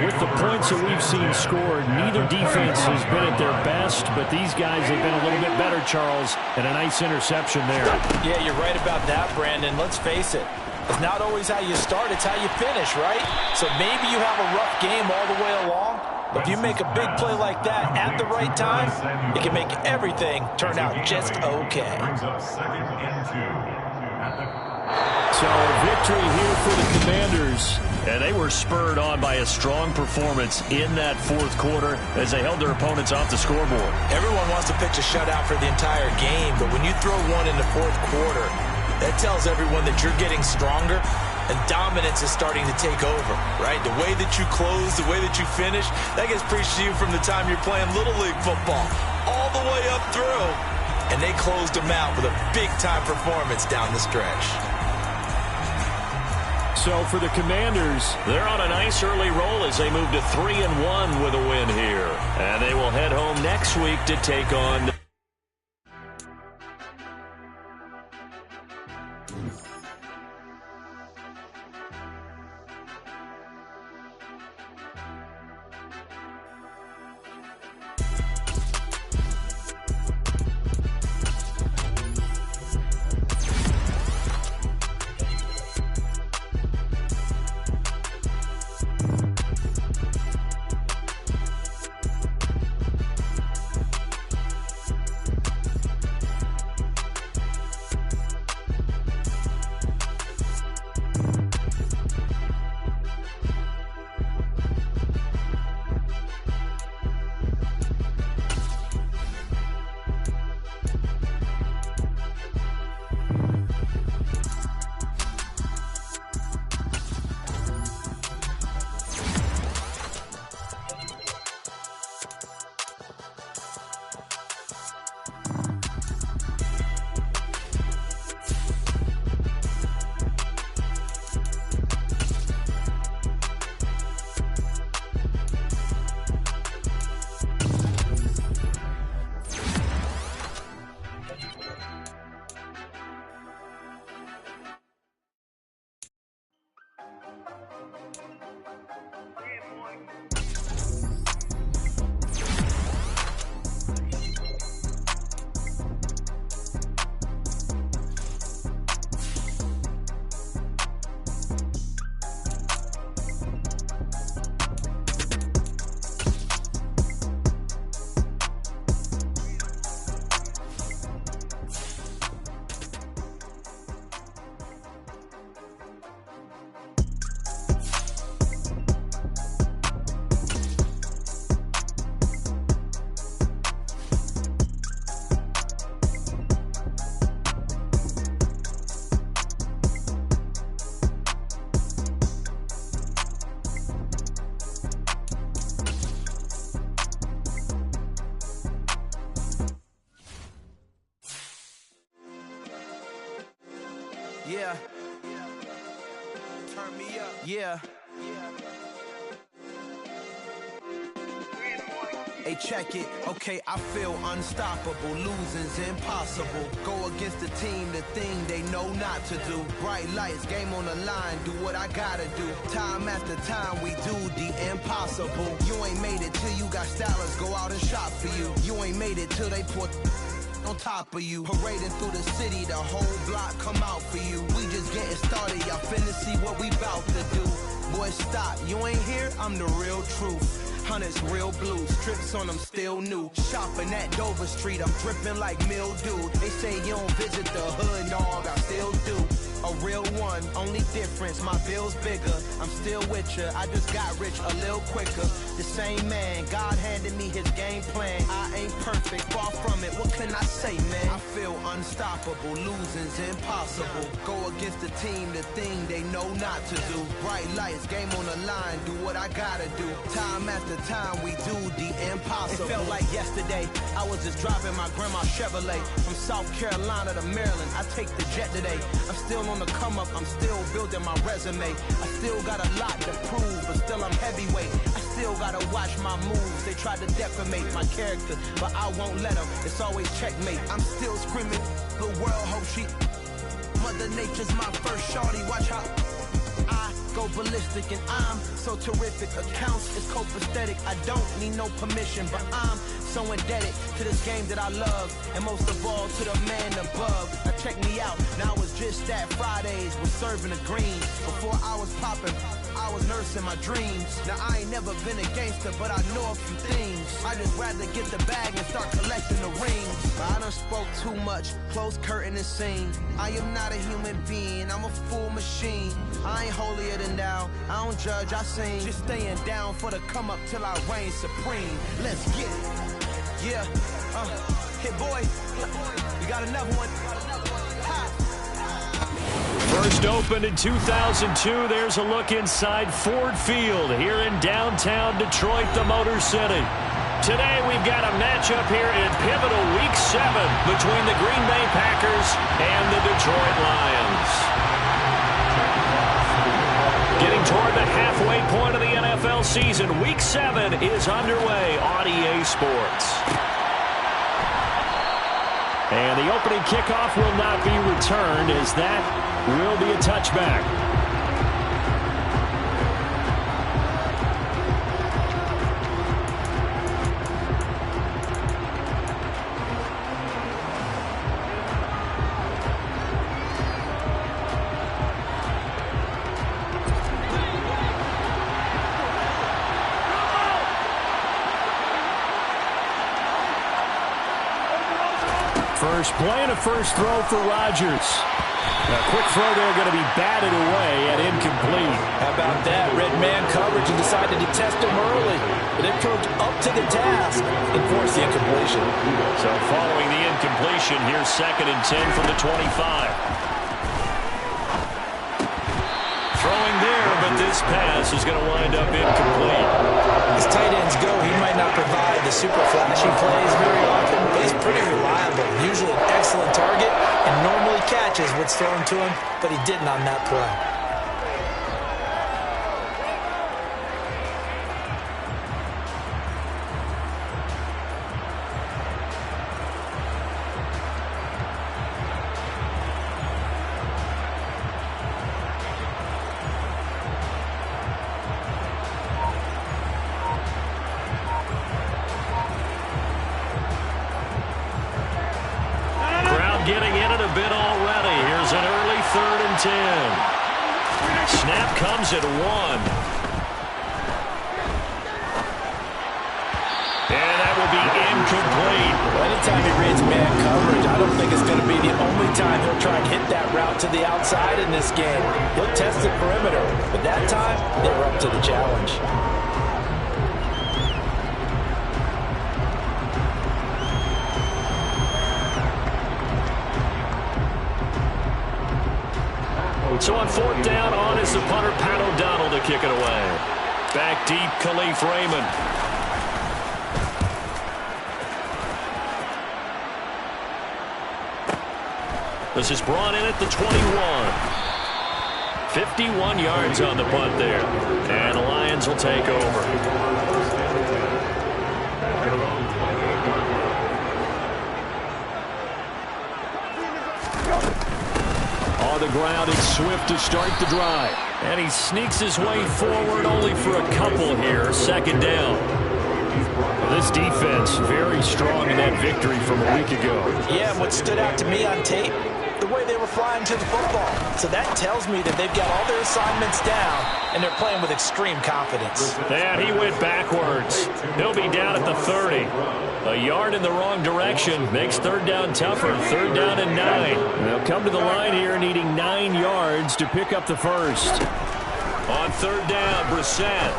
With the points that we've seen scored, neither defense has been at their best, but these guys have been a little bit better, Charles, and a nice interception there. Yeah, you're right about that, Brandon. Let's face it. It's not always how you start, it's how you finish, right? So maybe you have a rough game all the way along, but if you make a big play like that at the right time, it can make everything turn out just okay. So victory here for the Commanders. And they were spurred on by a strong performance in that 4th quarter as they held their opponents off the scoreboard. Everyone wants to pitch a shutout for the entire game, but when you throw one in the 4th quarter, that tells everyone that you're getting stronger and dominance is starting to take over, right? The way that you close, the way that you finish, that gets preached to you from the time you're playing Little League football all the way up through. And they closed them out with a big-time performance down the stretch. So for the Commanders, they're on a nice early roll as they move to 3-1 with a win here. And they will head home next week to take on... Yeah. Turn me up. Yeah. Hey, check it. Okay, I feel unstoppable. Losing's impossible. Go against the team, the thing they know not to do. Bright lights, game on the line. Do what I gotta do. Time after time, we do the impossible. You ain't made it till you got stylers go out and shop for you. You ain't made it till they put on top of you. Parading through the city, the whole block come out for you. We just getting started, y'all finna see what we bout to do. Boy, stop, you ain't here, I'm the real truth. Hunters, real blue, strips on them still new. Shopping at Dover Street, I'm dripping like mildew. They say you don't visit the hood, dog, I still do. A real one, only difference, my bill's bigger. I'm still with ya, I just got rich a little quicker. The same man, God handed me his game plan. I ain't perfect, far from it, what can I say, man? I feel unstoppable, losing's impossible. Go against the team, the thing they know not to do. Bright lights, game on the line, do what I gotta do. Time after time, we do the impossible. It felt like yesterday, I was just driving my grandma's Chevrolet. From South Carolina to Maryland, I take the jet today. I'm still on the come up, I'm still building my resume. I still got a lot to prove, but still I'm heavyweight. I still gotta watch my moves. They tried to defamate my character, but I won't let them. It's always checkmate. I'm still screaming, the world hope she. Mother Nature's my first shorty, watch how I go ballistic and I'm so terrific. Accounts is copacetic, I don't need no permission, but I'm so indebted to this game that I love, and most of all to the man above. Now check me out, now it's just that Fridays was serving the greens. Before I was popping, I was nursing my dreams. Now I ain't never been a gangster, but I know a few things. I just rather get the bag and start collecting the rings. But I done spoke too much, close curtain and scene. I am not a human being, I'm a full machine. I ain't holier than thou, I don't judge, I sing. Just staying down for the come up till I reign supreme. Let's get it. Yeah, hit boy, we got another one. First opened in 2002. There's a look inside Ford Field here in downtown Detroit, the Motor City. Today we've got a matchup here in pivotal Week 7 between the Green Bay Packers and the Detroit Lions. Getting toward the halfway point of the NFL season, Week 7 is underway on EA Sports. And the opening kickoff will not be returned, as that will be a touchback. First play and a first throw for Rodgers. A quick throw there going to be batted away and incomplete. How about that? Red man coverage and decided to test him early. But it proved up to the task and forced the incompletion. So following the incompletion, here's 2nd and 10 from the 25. Throwing there, but this pass is going to wind up incomplete. As tight ends go, he might not provide the super flashy plays very often, but he's pretty reliable. Usually an excellent target and normally catches what's thrown to him, but he didn't on that play. Getting in it a bit already. Here's an early 3rd and 10. Snap comes at 1. And that will be incomplete. Well, anytime he reads man coverage, I don't think it's going to be the only time he'll try and hit that route to the outside in this game. He'll test the perimeter, but that time, they were up to the challenge. So on 4th down, on is the punter, Pat O'Donnell, to kick it away. Back deep, Khalif Raymond. This is brought in at the 21. 51 yards on the punt there. And the Lions will take over. On the ground, it's Swift to start the drive. And he sneaks his way forward only for a couple here. 2nd down. Well, this defense very strong in that victory from a week ago. Yeah, what stood out to me on tape, the way they were flying to the football. So that tells me that they've got all their assignments down, and they're playing with extreme confidence. And he went backwards. He'll be down at the 30. A yard in the wrong direction makes third down tougher. Third down and 9. They'll come to the line here needing 9 yards to pick up the first. On third down, Brissett.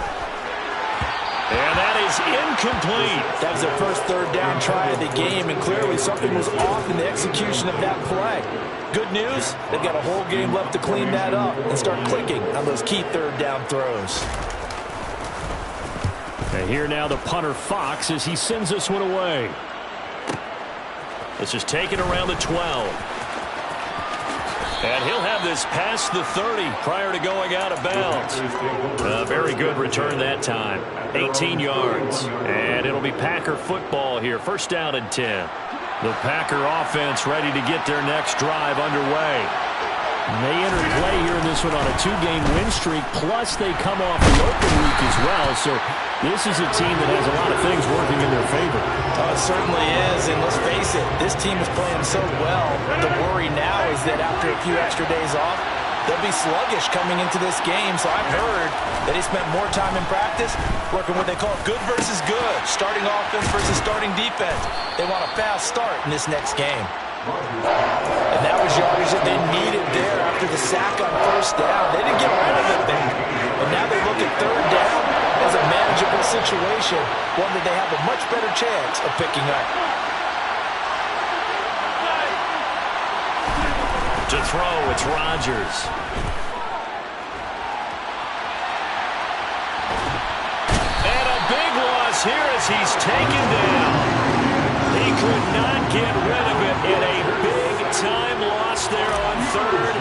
And that is incomplete. That was their first third down try of the game, and clearly something was off in the execution of that play. Good news, they've got a whole game left to clean that up and start clicking on those key third down throws. And here now the punter Fox as he sends this one away. This is taken around the 12. And he'll have this past the 30 prior to going out of bounds. A very good return that time. 18 yards. And it'll be Packer football here. First down and 10. The Packer offense ready to get their next drive underway. And they enter play here in this one on a 2-game win streak, plus they come off the open week as well. So this is a team that has a lot of things working in their favor. Oh, it certainly is, and let's face it, this team is playing so well. The worry now is that after a few extra days off, they'll be sluggish coming into this game. So I've heard that he spent more time in practice working what they call good versus good, starting offense versus starting defense. They want a fast start in this next game. And that was yardage that they needed there after the sack on first down. They didn't get rid of it then. And now they look at third down as a manageable situation, one that they have a much better chance of picking up. To throw, it's Rodgers. And a big loss here as he's taken down. He could not get rid of it in a big-time loss there on third.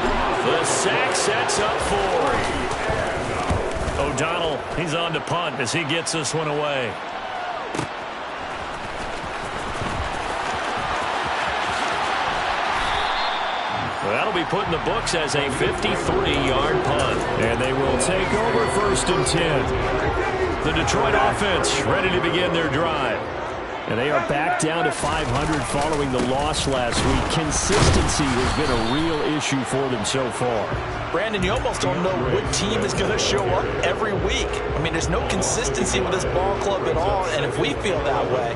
The sack sets up 4. O'Donnell, he's on to punt as he gets this one away. Well, that'll be put in the books as a 53-yard punt. And they will take over first and 10. The Detroit offense ready to begin their drive. And they are back down to 500 following the loss last week. Consistency has been a real issue for them so far. Brandon, you almost don't know what team is going to show up every week. I mean, there's no consistency with this ball club at all, and if we feel that way,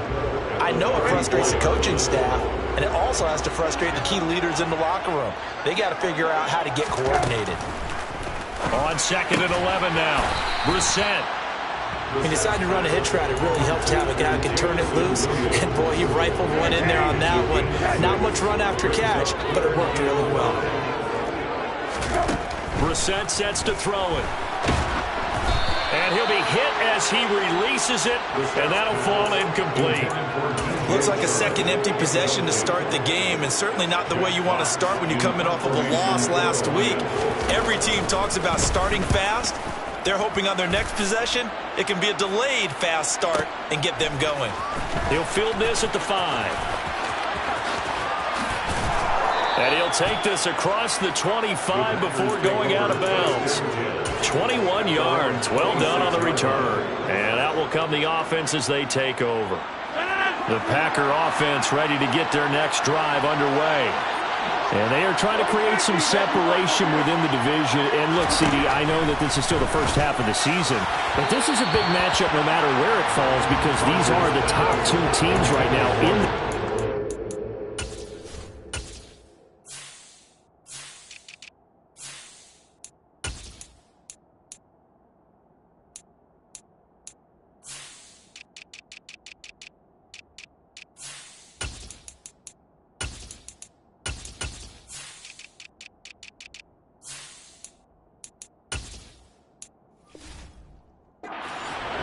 I know it frustrates the coaching staff, and it also has to frustrate the key leaders in the locker room. They got to figure out how to get coordinated. On second and 11 now, Brissett. He decided to run a hitch route. It really helped to have a guy who could turn it loose. And, boy, he rifled one in there on that one. Not much run after catch, but it worked really well. Brissett sets to throw it. And he'll be hit as he releases it, and that'll fall incomplete. Looks like a second empty possession to start the game, and certainly not the way you want to start when you're coming off of a loss last week. Every team talks about starting fast. They're hoping on their next possession, it can be a delayed fast start and get them going. He'll field this at the 5. And he'll take this across the 25 before going out of bounds. 21 yards. Well done on the return. And out will come the offense as they take over. The Packer offense ready to get their next drive underway. And they are trying to create some separation within the division. And look, CD, I know that this is still the first half of the season, but this is a big matchup no matter where it falls because these are the top 2 teams right now in the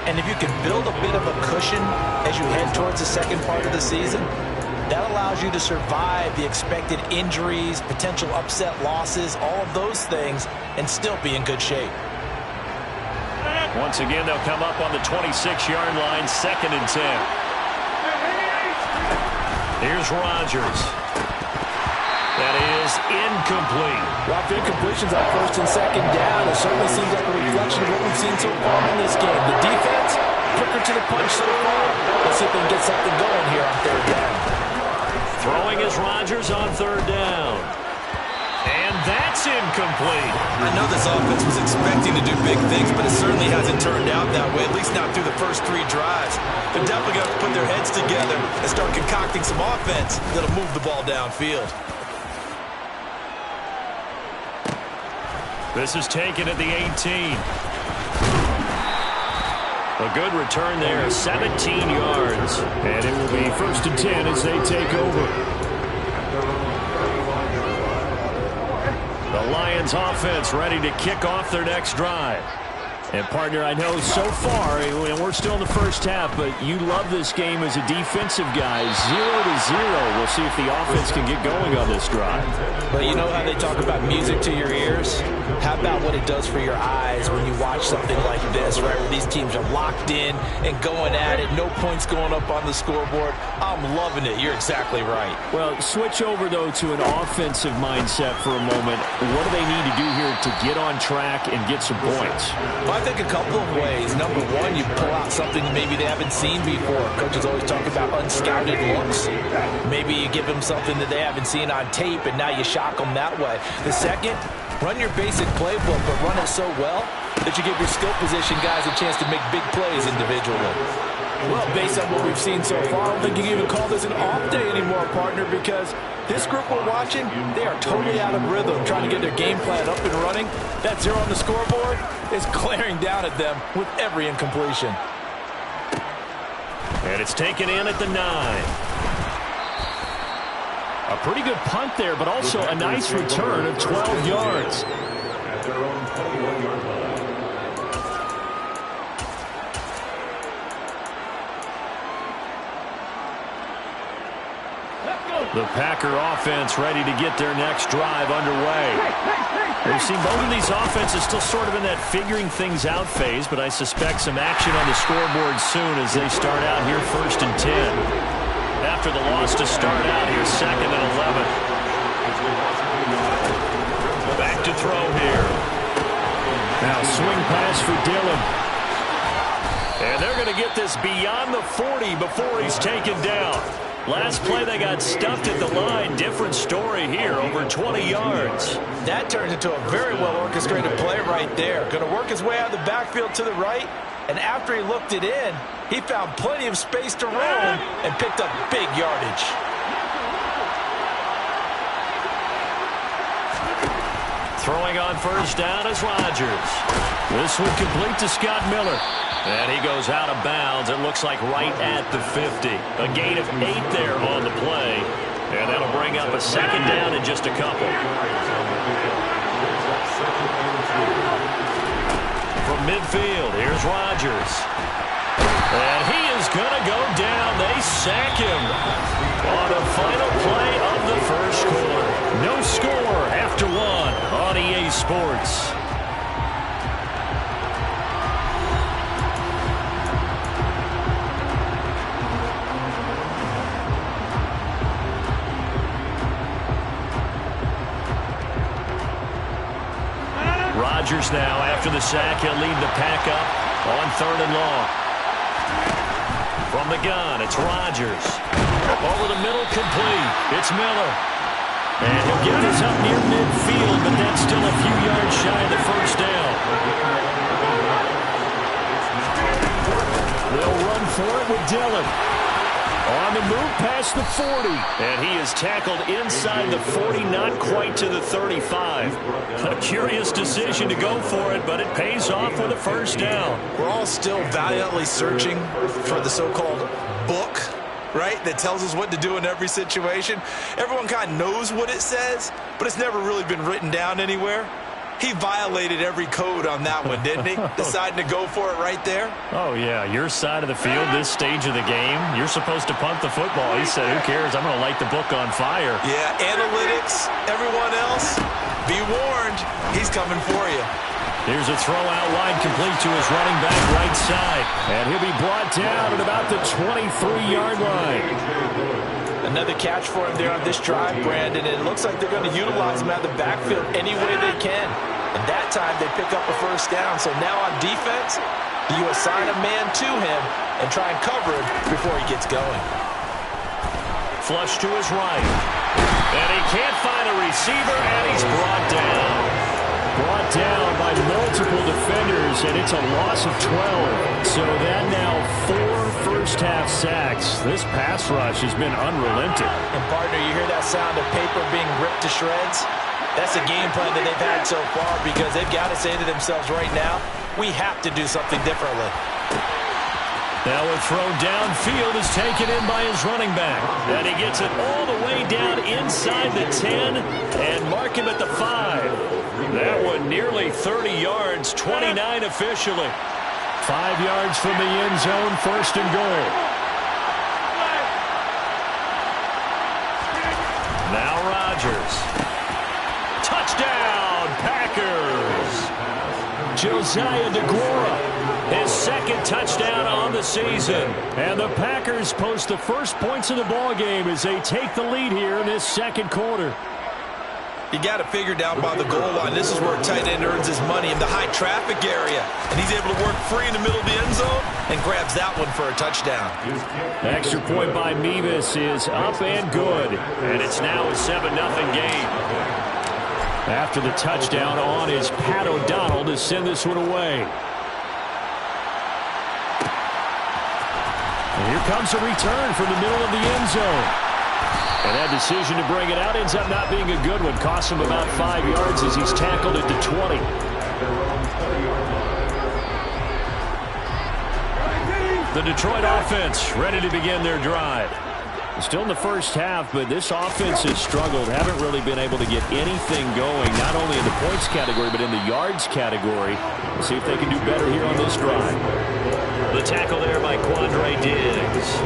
And if you can build a bit of a cushion as you head towards the second part of the season, that allows you to survive the expected injuries, potential upset losses, all of those things, and still be in good shape. Once again, they'll come up on the 26-yard line, second and 10. Here's Rodgers. That is incomplete. Well, incompletions on first and second down. It certainly seems like a reflection of what we've seen so far in this game. The defense, quicker to the punch so far. Let's see if they can get something going here on third down. Throwing is Rodgers on third down. that's incomplete. I know this offense was expecting to do big things, but it certainly hasn't turned out that way, at least not through the first 3 drives. They're definitely going to put their heads together and start concocting some offense that'll move the ball downfield. This is taken at the 18. A good return there, 17 yards. And it will be 1st and 10 as they take over. The Lions offense ready to kick off their next drive. And, partner, I know so far, and we're still in the first half, but you love this game as a defensive guy. 0-0. We'll see if the offense can get going on this drive. But you know how they talk about music to your ears? How about what it does for your eyes when you watch something like this, right, where these teams are locked in and going at it, no points going up on the scoreboard? I'm loving it. You're exactly right. Well, switch over, though, to an offensive mindset for a moment. What do they need to do here to get on track and get some points? Well, I think a couple of ways. Number one, you pull out something maybe they haven't seen before. Coaches always talk about unscouted looks. Maybe you give them something that they haven't seen on tape, and now you shock them that way. The second, run your basic playbook, but run it so well that you give your skill position guys a chance to make big plays individually. Well, based on what we've seen so far, I don't think you can even call this an off day anymore, partner, because this group we're watching, they are totally out of rhythm, trying to get their game plan up and running. That 0 on the scoreboard is glaring down at them with every incompletion. And it's taken in at the 9. A pretty good punt there, but also a nice return of 12 yards. At their own 21-yard line. The Packer offense ready to get their next drive underway. We've seen both of these offenses still sort of in that figuring things out phase, but I suspect some action on the scoreboard soon as they start out here 1st and 10. After the loss to start out here, 2nd and 11. Back to throw here. Now swing pass for Dillon. And they're going to get this beyond the 40 before he's taken down. Last play, they got stuffed at the line. Different story here, over 20 yards. That turns into a very well-orchestrated play right there. Going to work his way out of the backfield to the right, and after he looked it in, he found plenty of space to roam and picked up big yardage. Throwing on 1st down is Rodgers. This one complete to Scott Miller. And he goes out of bounds. It looks like right at the 50. A gain of 8 there on the play. And that'll bring up a 2nd down in just a couple. From midfield, here's Rodgers. And he is going to go down. They sack him on the final play of the first quarter. No score after 1 on EA Sports. Rodgers now, after the sack, he'll lead the pack up on 3rd and long. From the gun, it's Rodgers. Over the middle, complete. It's Miller. And he'll get this up near midfield, but that's still a few yards shy of the 1st down. They'll run for it with Dillon. On the move past the 40. And he is tackled inside the 40, not quite to the 35. A curious decision to go for it, but it pays off with a 1st down. We're all still valiantly searching for the so-called book, right, that tells us what to do in every situation. Everyone kind of knows what it says, but it's never really been written down anywhere. He violated every code on that one, didn't he? Deciding to go for it right there. Oh, yeah, your side of the field, this stage of the game, you're supposed to punt the football. He said, who cares? I'm going to light the book on fire. Yeah, analytics, everyone else, be warned, he's coming for you. Here's a throw out wide, complete to his running back right side. And he'll be brought down at about the 23-yard line. Another catch for him there on this drive, Brandon, and it looks like they're going to utilize him out of the backfield any way they can. And that time they pick up a 1st down. So now on defense, you assign a man to him and try and cover him before he gets going. Flush to his right. And he can't find a receiver, and he's brought down. Brought down by multiple defenders, and it's a loss of 12. So that now 4 first-half sacks. This pass rush has been unrelenting. And, partner, you hear that sound of paper being ripped to shreds? That's the game plan that they've had so far because they've got to say to themselves right now, we have to do something differently. Now a throw downfield is taken in by his running back. And he gets it all the way down inside the 10 and mark him at the 5. That one nearly 30 yards, 29 officially. 5 yards from the end zone, first and goal. Now Rodgers. Touchdown, Packers. Josiah DeGuara, his second touchdown on the season. And the Packers post the first points of the ballgame as they take the lead here in this second quarter. You got to figure down by the goal line. This is where a tight end earns his money in the high traffic area. And he's able to work free in the middle of the end zone and grabs that one for a touchdown. Extra point by Mevis is up and good. And it's now a 7-0 game. After the touchdown on is Pat O'Donnell to send this one away. And here comes a return from the middle of the end zone. And that decision to bring it out ends up not being a good one. Costs him about 5 yards as he's tackled at the 20. The Detroit offense ready to begin their drive. Still in the first half, but this offense has struggled. Haven't really been able to get anything going, not only in the points category, but in the yards category. We'll see if they can do better here on this drive. The tackle there by Quandre Diggs.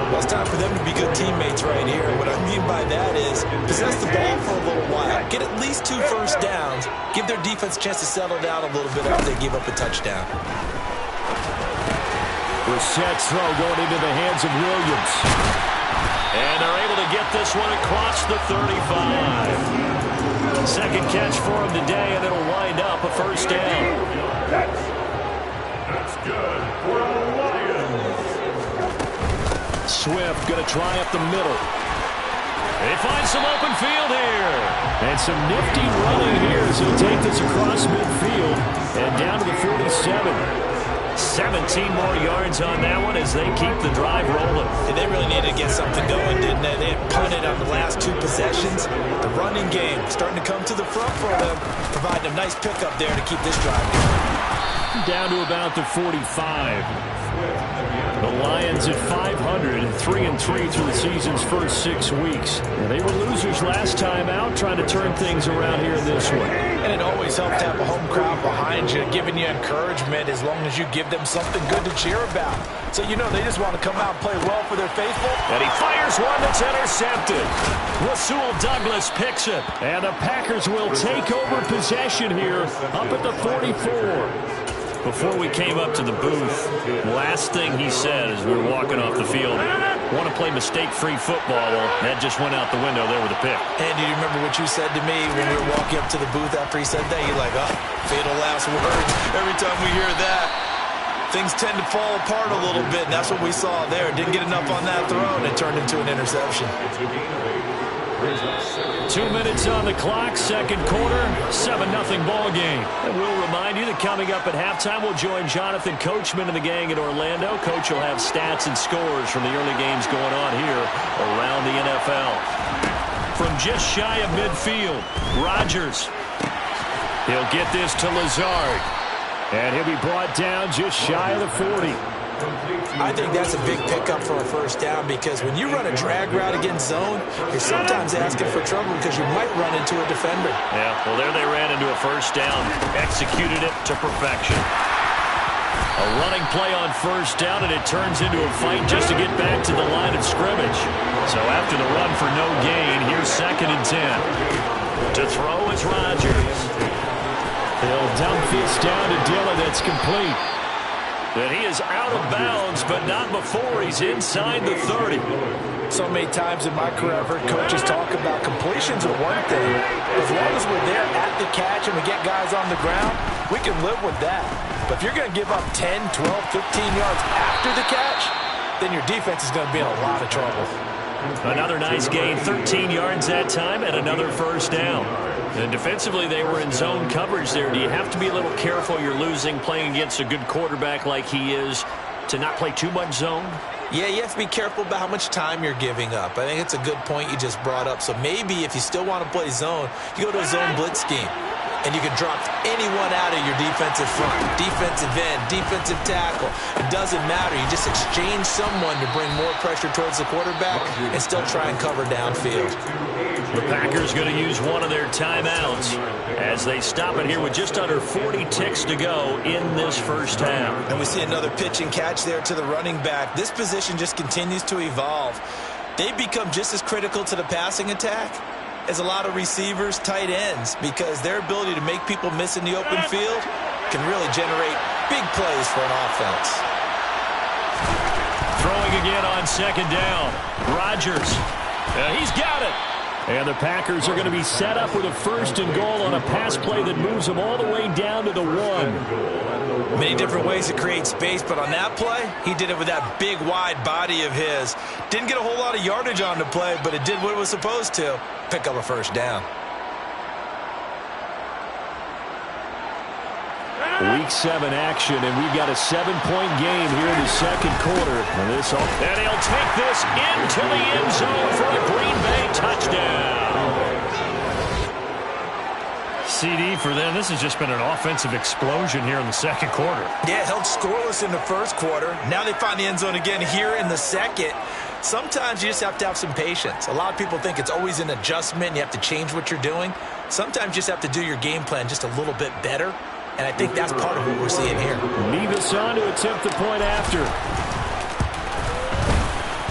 Well, it's time for them to be good teammates right here. What I mean by that is possess the ball for a little while. Get at least 2 first downs. Give their defense a chance to settle down a little bit after they give up a touchdown. Brissett's throw going into the hands of Williams. And they're able to get this one across the 35. Second catch for him today, and it'll wind up a first down. That's good for the Lions. Swift going to try up the middle. They find some open field here. And some nifty running here as he'll take this across midfield and down to the 47. 17 more yards on that one as they keep the drive rolling. And they really needed to get something going, didn't they? They had punted on the last 2 possessions. The running game starting to come to the front for them, providing a nice pickup there to keep this drive going. Down to about the 45. The Lions at 500 and 3-3 through the season's first 6 weeks. They were losers last time out, trying to turn things around here in this one. And it always helps to have a home crowd behind you, giving you encouragement as long as you give them something good to cheer about. So you know they just want to come out and play well for their faithful. And he fires one that's intercepted. Rasul Douglas picks it. And the Packers will take over possession here up at the 44. Before we came up to the booth, last thing he said as we were walking off the field, want to play mistake-free football. Well, that just went out the window there with a pick. And do you remember what you said to me when we were walking up to the booth after he said that? You're like, oh, fatal last words. Every time we hear that, things tend to fall apart a little bit, and that's what we saw there. Didn't get enough on that throw, and it turned into an interception. 2 minutes on the clock, second quarter, 7-0 ball game. And we'll remind you that coming up at halftime, we'll join Jonathan Coachman and the gang in Orlando. Coach will have stats and scores from the early games going on here around the NFL. From just shy of midfield, Rodgers. He'll get this to Lazard. And he'll be brought down just shy of the 40. I think that's a big pickup for a first down because when you run a drag route against zone, you're sometimes asking for trouble because you might run into a defender. Yeah, well, there they ran into a first down. Executed it to perfection. A running play on first down, and it turns into a fight just to get back to the line of scrimmage. So after the run for no gain, here's 2nd and 10. To throw is Rodgers. He'll dump this down to Dillon. That's complete. And he is out of bounds, but not before he's inside the 30. So many times in my career, I've heard coaches talk about completions are one thing. As long as we're there at the catch and we get guys on the ground, we can live with that. But if you're going to give up 10, 12, 15 yards after the catch, then your defense is going to be in a lot of trouble. Another nice gain, 13 yards that time, and another first down. And defensively, they were in zone coverage there. Do you have to be a little careful you're losing playing against a good quarterback like he is to not play too much zone? Yeah, you have to be careful about how much time you're giving up. I think it's a good point you just brought up. So maybe if you still want to play zone, you go to a zone blitz scheme. And you can drop anyone out of your defensive front, defensive end, defensive tackle. It doesn't matter. You just exchange someone to bring more pressure towards the quarterback and still try and cover downfield. The Packers going to use one of their timeouts as they stop it here with just under 40 ticks to go in this first half. And we see another pitch and catch there to the running back. This position just continues to evolve. They've become just as critical to the passing attack as a lot of receivers, tight ends, because their ability to make people miss in the open field can really generate big plays for an offense. Throwing again on second down. Rodgers. He's got it. And the Packers are going to be set up with a first and goal on a pass play that moves them all the way down to the 1. Many different ways to create space, but on that play, he did it with that big, wide body of his. Didn't get a whole lot of yardage on the play, but it did what it was supposed to. Pick up a first down. Week 7 action, and we've got a 7-point game here in the second quarter. And he'll take this into the end zone for a Green Bay touchdown. CD for them. This has just been an offensive explosion here in the second quarter. Yeah, held scoreless in the first quarter. Now they find the end zone again here in the second. Sometimes you just have to have some patience. A lot of people think it's always an adjustment. You have to change what you're doing. Sometimes you just have to do your game plan just a little bit better. And I think that's part of what we're seeing here. Nevis on to attempt the point after.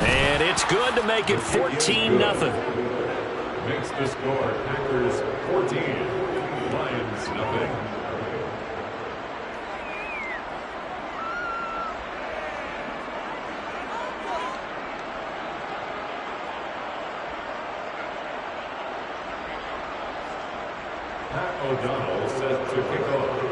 And it's good to make it 14-0. Makes the score Packers 14, Lions nothing. Pat O'Donnell set to kick off.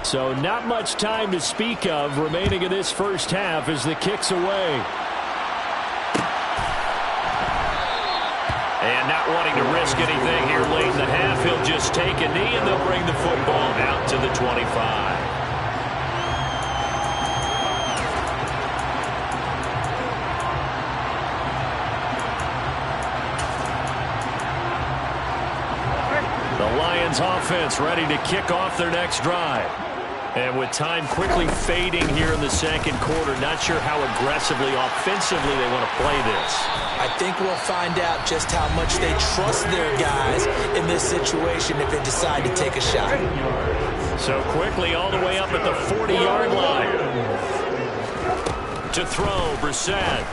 So not much time to speak of remaining in this first half as the kick's away. And not wanting to risk anything here late in the half, he'll just take a knee and they'll bring the football out to the 25. The Lions offense ready to kick off their next drive. And with time quickly fading here in the second quarter, not sure how aggressively, offensively they want to play this. I think we'll find out just how much they trust their guys in this situation if they decide to take a shot. So quickly all the way up at the 40-yard line. To throw, Brissett.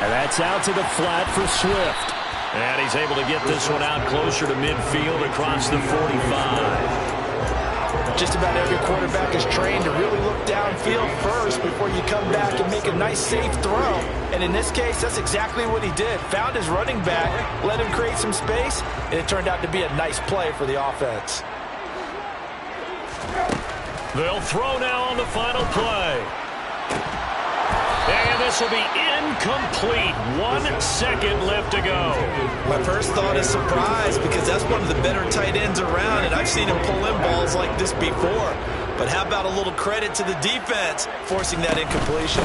And that's out to the flat for Swift. And he's able to get this one out closer to midfield across the 45. Just about every quarterback is trained to really look downfield first before you come back and make a nice, safe throw. And in this case, that's exactly what he did. Found his running back, let him create some space, and it turned out to be a nice play for the offense. They'll throw now on the final play. And this will be incomplete. 1 second left to go. My first thought is surprise because that's one of the better tight ends around, and I've seen him pull in balls like this before. But how about a little credit to the defense forcing that incompletion?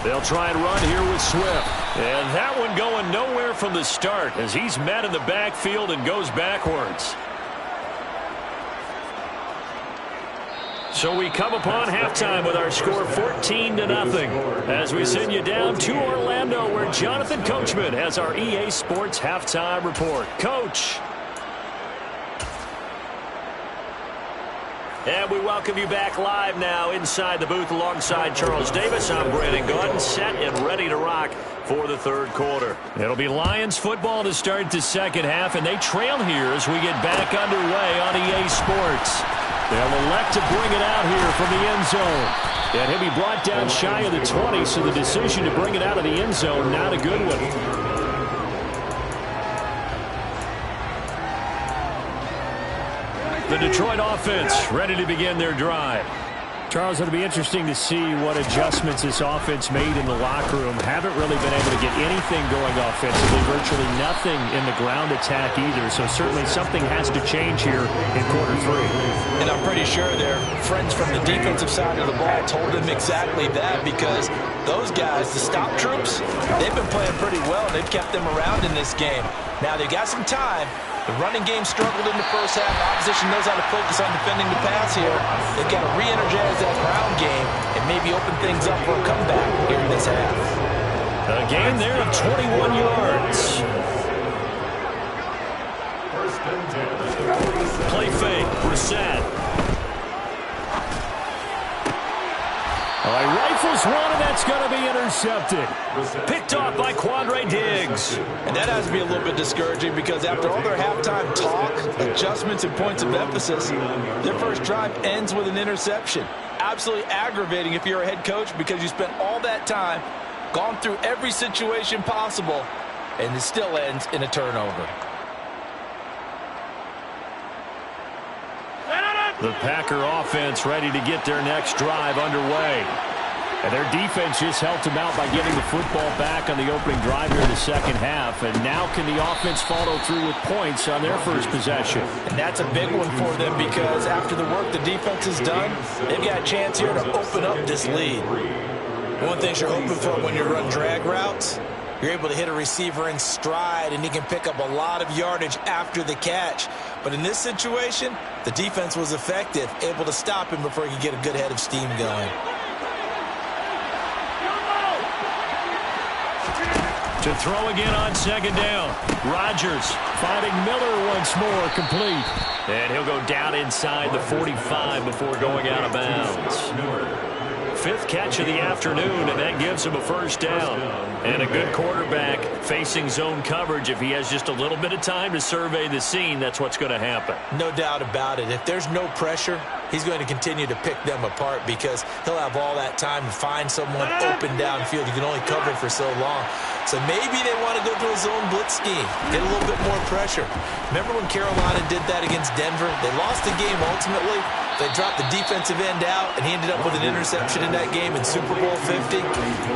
They'll try and run here with Swift. And that one going nowhere from the start as he's met in the backfield and goes backwards. So we come upon halftime with our score 14-0 as we send you down to Orlando where Jonathan Coachman has our EA Sports halftime report. Coach. And we welcome you back live now inside the booth alongside Charles Davis. I'm Brandon Gaudin, set and ready to rock for the third quarter. It'll be Lions football to start the second half, and they trail here as we get back underway on EA Sports. They'll elect to bring it out here from the end zone. And he'll be brought down shy of the 20, so the decision to bring it out of the end zone, not a good one. The Detroit offense ready to begin their drive. Charles, it'll be interesting to see what adjustments this offense made in the locker room. Haven't really been able to get anything going offensively, virtually nothing in the ground attack either. So certainly something has to change here in quarter 3. And I'm pretty sure their friends from the defensive side of the ball told them exactly that, because those guys, the stop troops, they've been playing pretty well. They've kept them around in this game. Now they've got some time. The running game struggled in the first half. Opposition knows how to focus on defending the pass here. They've got to re-energize that ground game and maybe open things up for a comeback here in this half. A gain there of 21 yards. Play fake. Brissett. He rifles one, and that's going to be intercepted. Picked off by Quandre Diggs. And that has to be a little bit discouraging, because after all their halftime talk, adjustments, and points of emphasis, their first drive ends with an interception. Absolutely aggravating if you're a head coach, because you spent all that time, gone through every situation possible, and it still ends in a turnover. The Packer offense ready to get their next drive underway. And their defense just helped them out by getting the football back on the opening drive here in the second half. And now can the offense follow through with points on their first possession? And that's a big one for them, because after the work the defense has done, they've got a chance here to open up this lead. One thing you're hoping for when you run drag routes, you're able to hit a receiver in stride, and he can pick up a lot of yardage after the catch. But in this situation, the defense was effective, able to stop him before he could get a good head of steam going. To throw again on second down. Rodgers finding Miller once more, complete. And he'll go down inside the 45 before going out of bounds. Fifth catch of the afternoon, and that gives him a first down. And a good quarterback facing zone coverage. If he has just a little bit of time to survey the scene, that's what's going to happen. No doubt about it. If there's no pressure, he's going to continue to pick them apart, because he'll have all that time to find someone open downfield. You can only cover for so long. So maybe they want to go to a zone blitz scheme, get a little bit more pressure. Remember when Carolina did that against Denver? They lost the game ultimately. They dropped the defensive end out, and he ended up with an interception in that game in Super Bowl 50.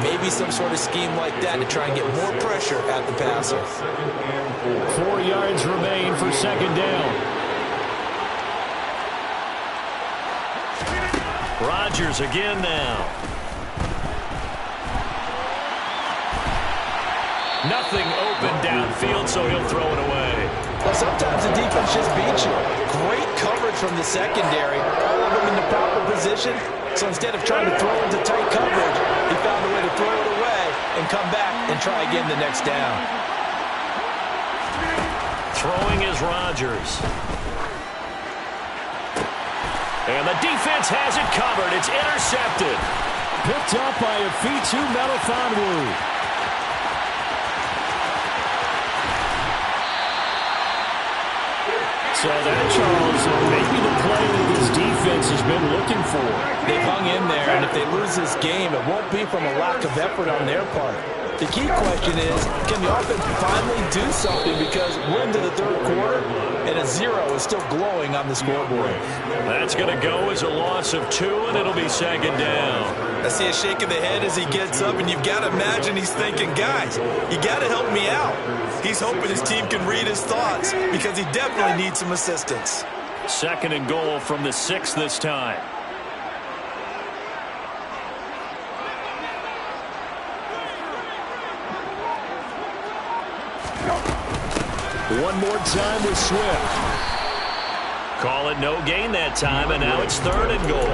Maybe some sort of scheme like that to try and get more pressure at the passer. 4 yards remain for second down. Rodgers again now. Nothing open downfield, so he'll throw it away. Well, sometimes the defense just beats you. Great coverage from the secondary. All of them in the proper position. So instead of trying to throw into tight coverage, he found a way to throw it away and come back and try again the next down. Throwing is Rodgers. And the defense has it covered. It's intercepted. Picked up by Afitu Melifonwu. So that, Charles, maybe the play that this defense has been looking for. They've hung in there, and if they lose this game, it won't be from a lack of effort on their part. The key question is, can the offense finally do something, because we're into the third quarter, and a 0 is still glowing on the scoreboard. That's going to go as a loss of 2, and it'll be second down. I see a shake of the head as he gets up, and you've got to imagine he's thinking, guys, you got to help me out. He's hoping his team can read his thoughts, because he definitely needs some assistance. Second and goal from the 6 this time. One more time with Swift. Call it no gain that time, and now it's third and goal.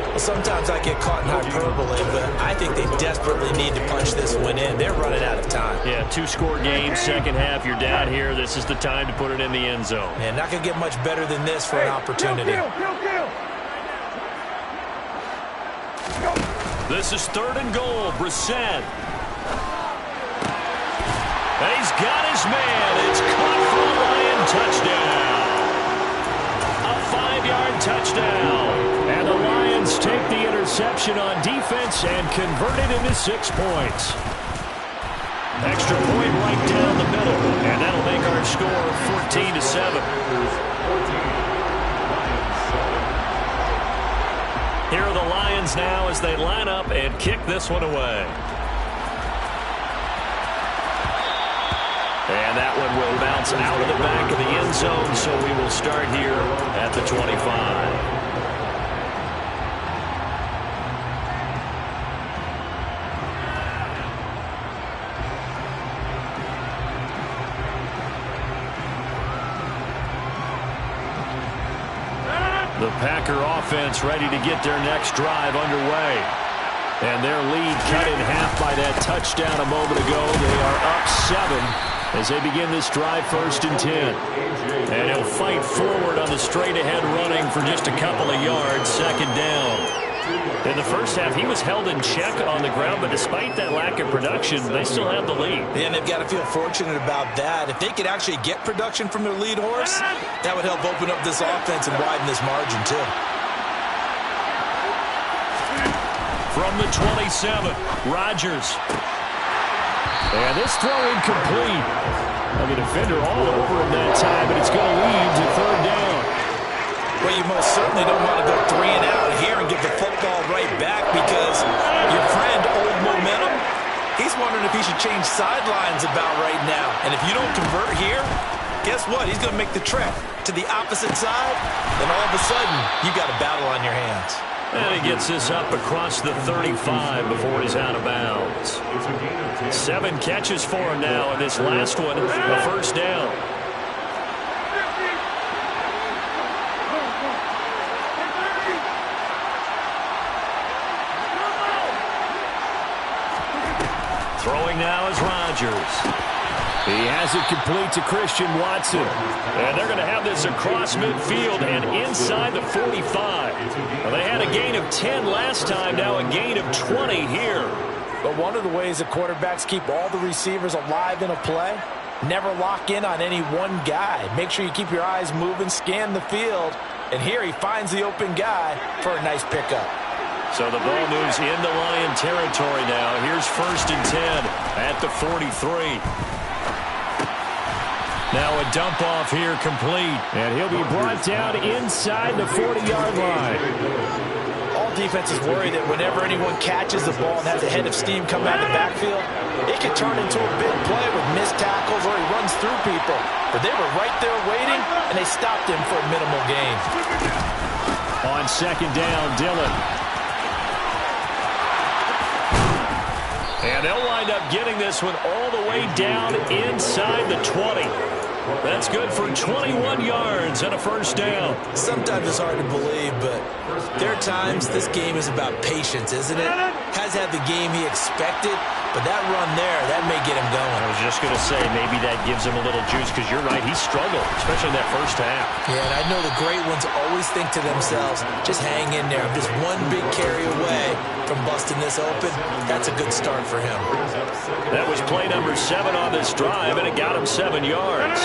Well, sometimes I get caught in hyperbole, but I think they desperately need to punch this one in. They're running out of time. Yeah, 2-score game, second half, you're down here. This is the time to put it in the end zone. Man, not going to get much better than this for an opportunity. This is third and goal. Brissett. And he's got his man. It's caught for a Lion touchdown. A 5-yard touchdown. And the Lions take the interception on defense and convert it into 6 points. Extra point right down the middle. And that'll make our score 14-7. Lions now as they line up and kick this one away. And that one will bounce out of the back of the end zone, so we will start here at the 25. The Packer offense ready to get their next drive underway. And their lead cut in half by that touchdown a moment ago. They are up 7 as they begin this drive, 1st and 10. And he'll fight forward on the straight-ahead running for just a couple of yards, 2nd down. In the first half, he was held in check on the ground, but despite that lack of production, they still have the lead. And they've got to feel fortunate about that. If they could actually get production from their lead horse, that would help open up this offense and widen this margin, too. From the 27, Rodgers. And this throw incomplete. The defender all over him that time, but it's going to lead to 3rd down. Well, you most certainly don't want to go 3 and out here and give the football right back because your friend, Old Momentum, he's wondering if he should change sidelines about right now. And if you don't convert here, guess what? He's going to make the trek to the opposite side, and all of a sudden, you got a battle on your hands. And he gets this up across the 35 before he's out of bounds. 7 catches for him now, and this last one, a 1st down. Throwing now is Rodgers. He has it complete to Christian Watson. And they're going to have this across midfield and inside the 45. Well, they had a gain of 10 last time, now a gain of 20 here. But one of the ways that quarterbacks keep all the receivers alive in a play, never lock in on any one guy. Make sure you keep your eyes moving, scan the field. And here he finds the open guy for a nice pickup. So the ball moves into Lion territory now. Here's 1st and 10 at the 43. Now a dump off here complete. And he'll be brought down inside the 40-yard line. All defenses worry that whenever anyone catches the ball and has a head of steam coming out of the backfield, it can turn into a big play with missed tackles or he runs through people. But they were right there waiting, and they stopped him for a minimal gain. On 2nd down, Dillon. And they'll wind up getting this one all the way down inside the 20. That's good for 21 yards and a 1st down. Sometimes it's hard to believe, but there are times this game is about patience, isn't it? Has had the game he expected, but that run there, that may get him going. I was just going to say, maybe that gives him a little juice, because you're right, he struggled, especially in that first half. Yeah, and I know the great ones always think to themselves, just hang in there. I'm just one big carry away from busting this open. That's a good start for him. That was play number 7 on this drive, and it got him 7 yards.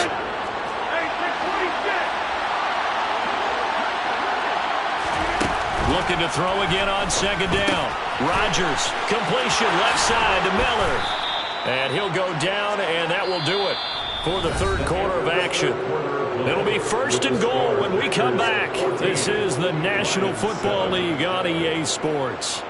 Looking to throw again on 2nd down. Rodgers, completion left side to Miller. And he'll go down, and that will do it for the 3rd quarter of action. It'll be 1st and goal when we come back. This is the National Football League on EA Sports.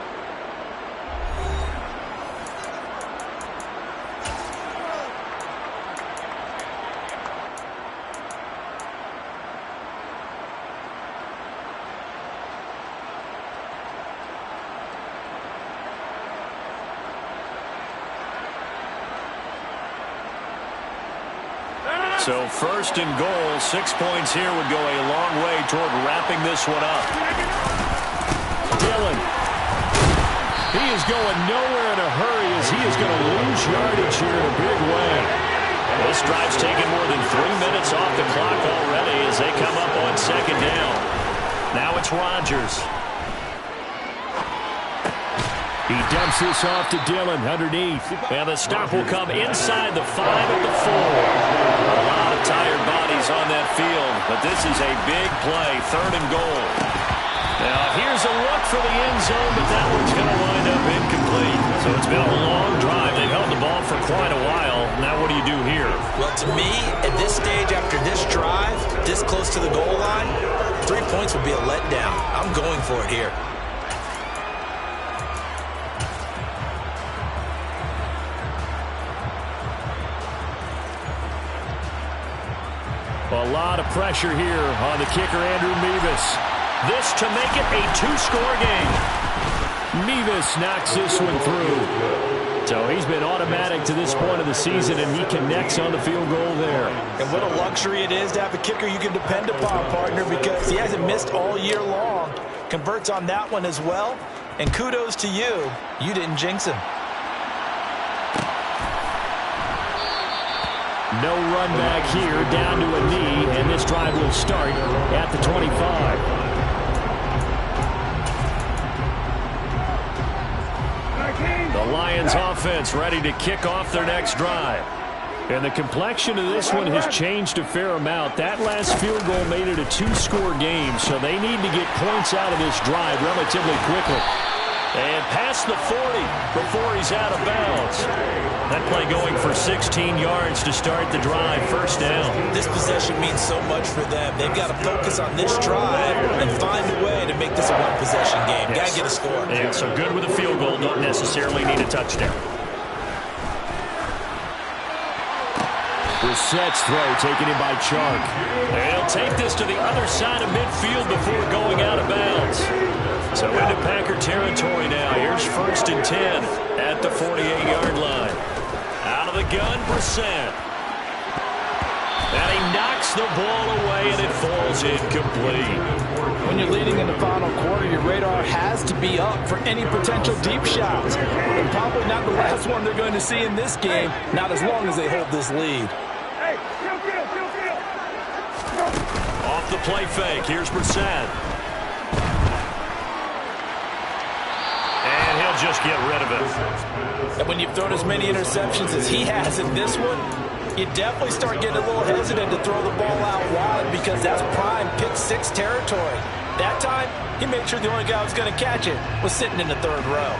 So 1st and goal, 6 points here would go a long way toward wrapping this one up. Dillon. He is going nowhere in a hurry as he is going to lose yardage here in a big way. This drive's taken more than 3 minutes off the clock already as they come up on 2nd down. Now it's Rodgers. He dumps this off to Dillon underneath. And the stop will come inside the 5 at the 4. A lot of tired bodies on that field, but this is a big play, 3rd and goal. Now here's a look for the end zone, but that one's going to wind up incomplete. So it's been a long drive. They've held the ball for quite a while. Now what do you do here? Well, to me, at this stage after this drive, this close to the goal line, 3 points would be a letdown. I'm going for it here. A lot of pressure here on the kicker, Andrew Mevis. This to make it a two-score game. Mevis knocks this one through. So he's been automatic to this point of the season, and he connects on the field goal there. And what a luxury it is to have a kicker you can depend upon, partner, because he hasn't missed all year long. Converts on that one as well. And kudos to you. You didn't jinx him. No run back here, down to a knee, and this drive will start at the 25. The Lions offense ready to kick off their next drive. And the complexion of this one has changed a fair amount. That last field goal made it a two-score game, so they need to get points out of this drive relatively quickly. And past the 40 before he's out of bounds. That play going for 16 yards to start the drive. First down. This possession means so much for them. They've got to focus on this drive and find a way to make this a one-possession game. Got to get a score. Yeah, so good with a field goal. Don't necessarily need a touchdown. Brissett's throw taken in by Chark. And he'll take this to the other side of midfield before going out of bounds. So into Packer territory now. Here's 1st and 10 at the 48-yard line. Out of the gun, Brissett. And he knocks the ball away, and it falls incomplete. When you're leading in the final quarter, your radar has to be up for any potential deep shots. And probably not the last one they're going to see in this game, not as long as they hold this lead. Off the play fake, here's Brissett. And he'll just get rid of it. And when you've thrown as many interceptions as he has in this one, you definitely start getting a little hesitant to throw the ball out wide because that's prime pick six territory. That time, he made sure the only guy who was going to catch it was sitting in the third row.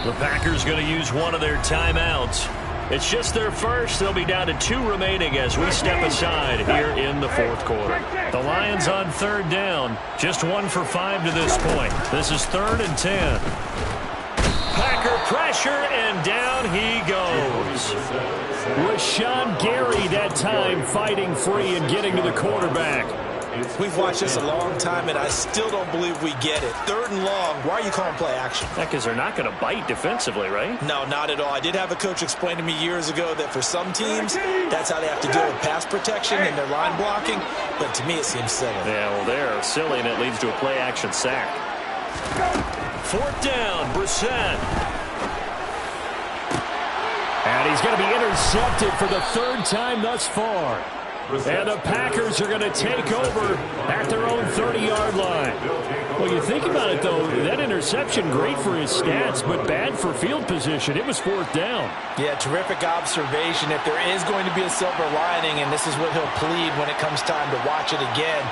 The Packers going to use one of their timeouts. It's just their first. They'll be down to 2 remaining as we step aside here in the fourth quarter. The Lions on 3rd down. Just 1 for 5 to this point. This is 3rd and 10. Packer pressure, and down he goes. Rashawn Gary that time fighting free and getting to the quarterback. We've watched this a long time, and I still don't believe we get it. 3rd and long. Why are you calling play action? Because they're not going to bite defensively, right? No, not at all. I did have a coach explain to me years ago that for some teams, that's how they have to deal with pass protection and their line blocking. But to me, it seems silly. Yeah, well, they're silly, and it leads to a play action sack. 4th down, Brissett. And he's going to be intercepted for the 3rd time thus far. And the Packers are going to take over at their own 30-yard line. Well, you think about it, though, that interception, great for his stats, but bad for field position. It was 4th down. Yeah, terrific observation. If there is going to be a silver lining, and this is what he'll plead when it comes time to watch it again,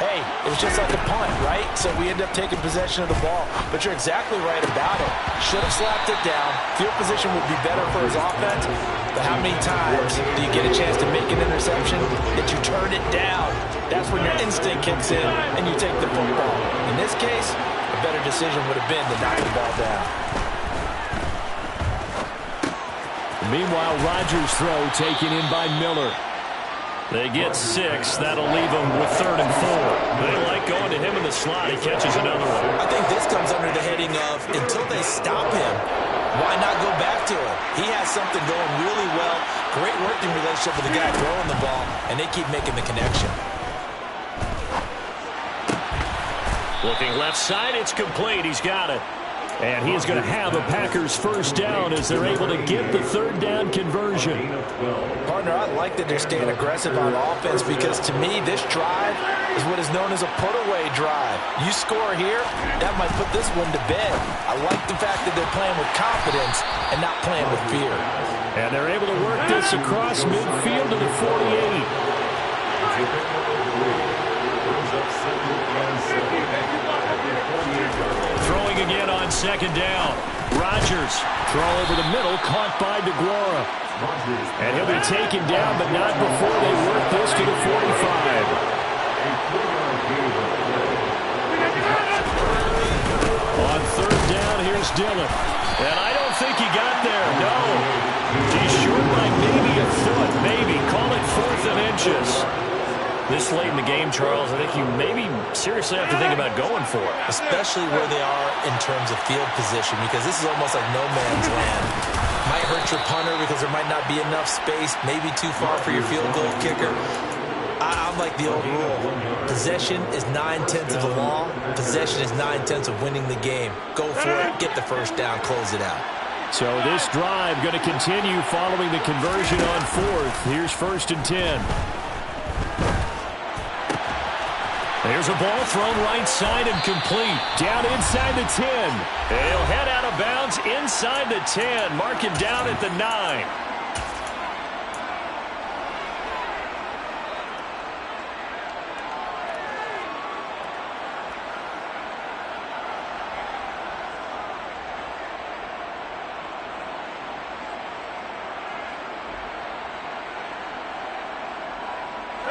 hey, it was just like a punt, right? So we end up taking possession of the ball. But you're exactly right about it. Should have slapped it down. Field position would be better for his offense. But how many times do you get a chance to make an interception that you turn it down? That's when your instinct kicks in and you take the football. In this case, a better decision would have been to knock the ball down. Meanwhile, Rodgers' throw taken in by Miller. They get 6. That'll leave them with 3rd and 4. They like going to him in the slot. He catches another one. I think this comes under the heading of until they stop him, why not go back to it? He has something going really well. Great working relationship with the guy throwing the ball, and they keep making the connection. Looking left side, it's complete. He's got it. And he is going to have a Packers first down as they're able to get the 3rd down conversion. Partner, I like that they're staying aggressive on offense because to me, this drive is what is known as a put-away drive. You score here, that might put this one to bed. I like the fact that they're playing with confidence and not playing with fear. And they're able to work this across midfield to the 48. Throwing again on 2nd down. Rodgers. Throw over the middle, caught by DeGuara. And he'll be taken down, but not before they work this to the 45. On 3rd down, here's Dillon. And I don't think he got there, no. He's short by maybe a foot, maybe. Call it 4th and inches. This late in the game, Charles, I think you maybe seriously have to think about going for it. Especially where they are in terms of field position, because this is almost like no man's land. Might hurt your punter because there might not be enough space, maybe too far for your field goal kicker. I'm like the old rule. Possession is 9/10 of the law. Possession is 9/10 of winning the game. Go for it, get the first down, close it out. So this drive going to continue following the conversion on fourth. Here's 1st and 10. There's a ball thrown right side and complete. Down inside the 10. He'll head out of bounds inside the 10. Mark him down at the 9.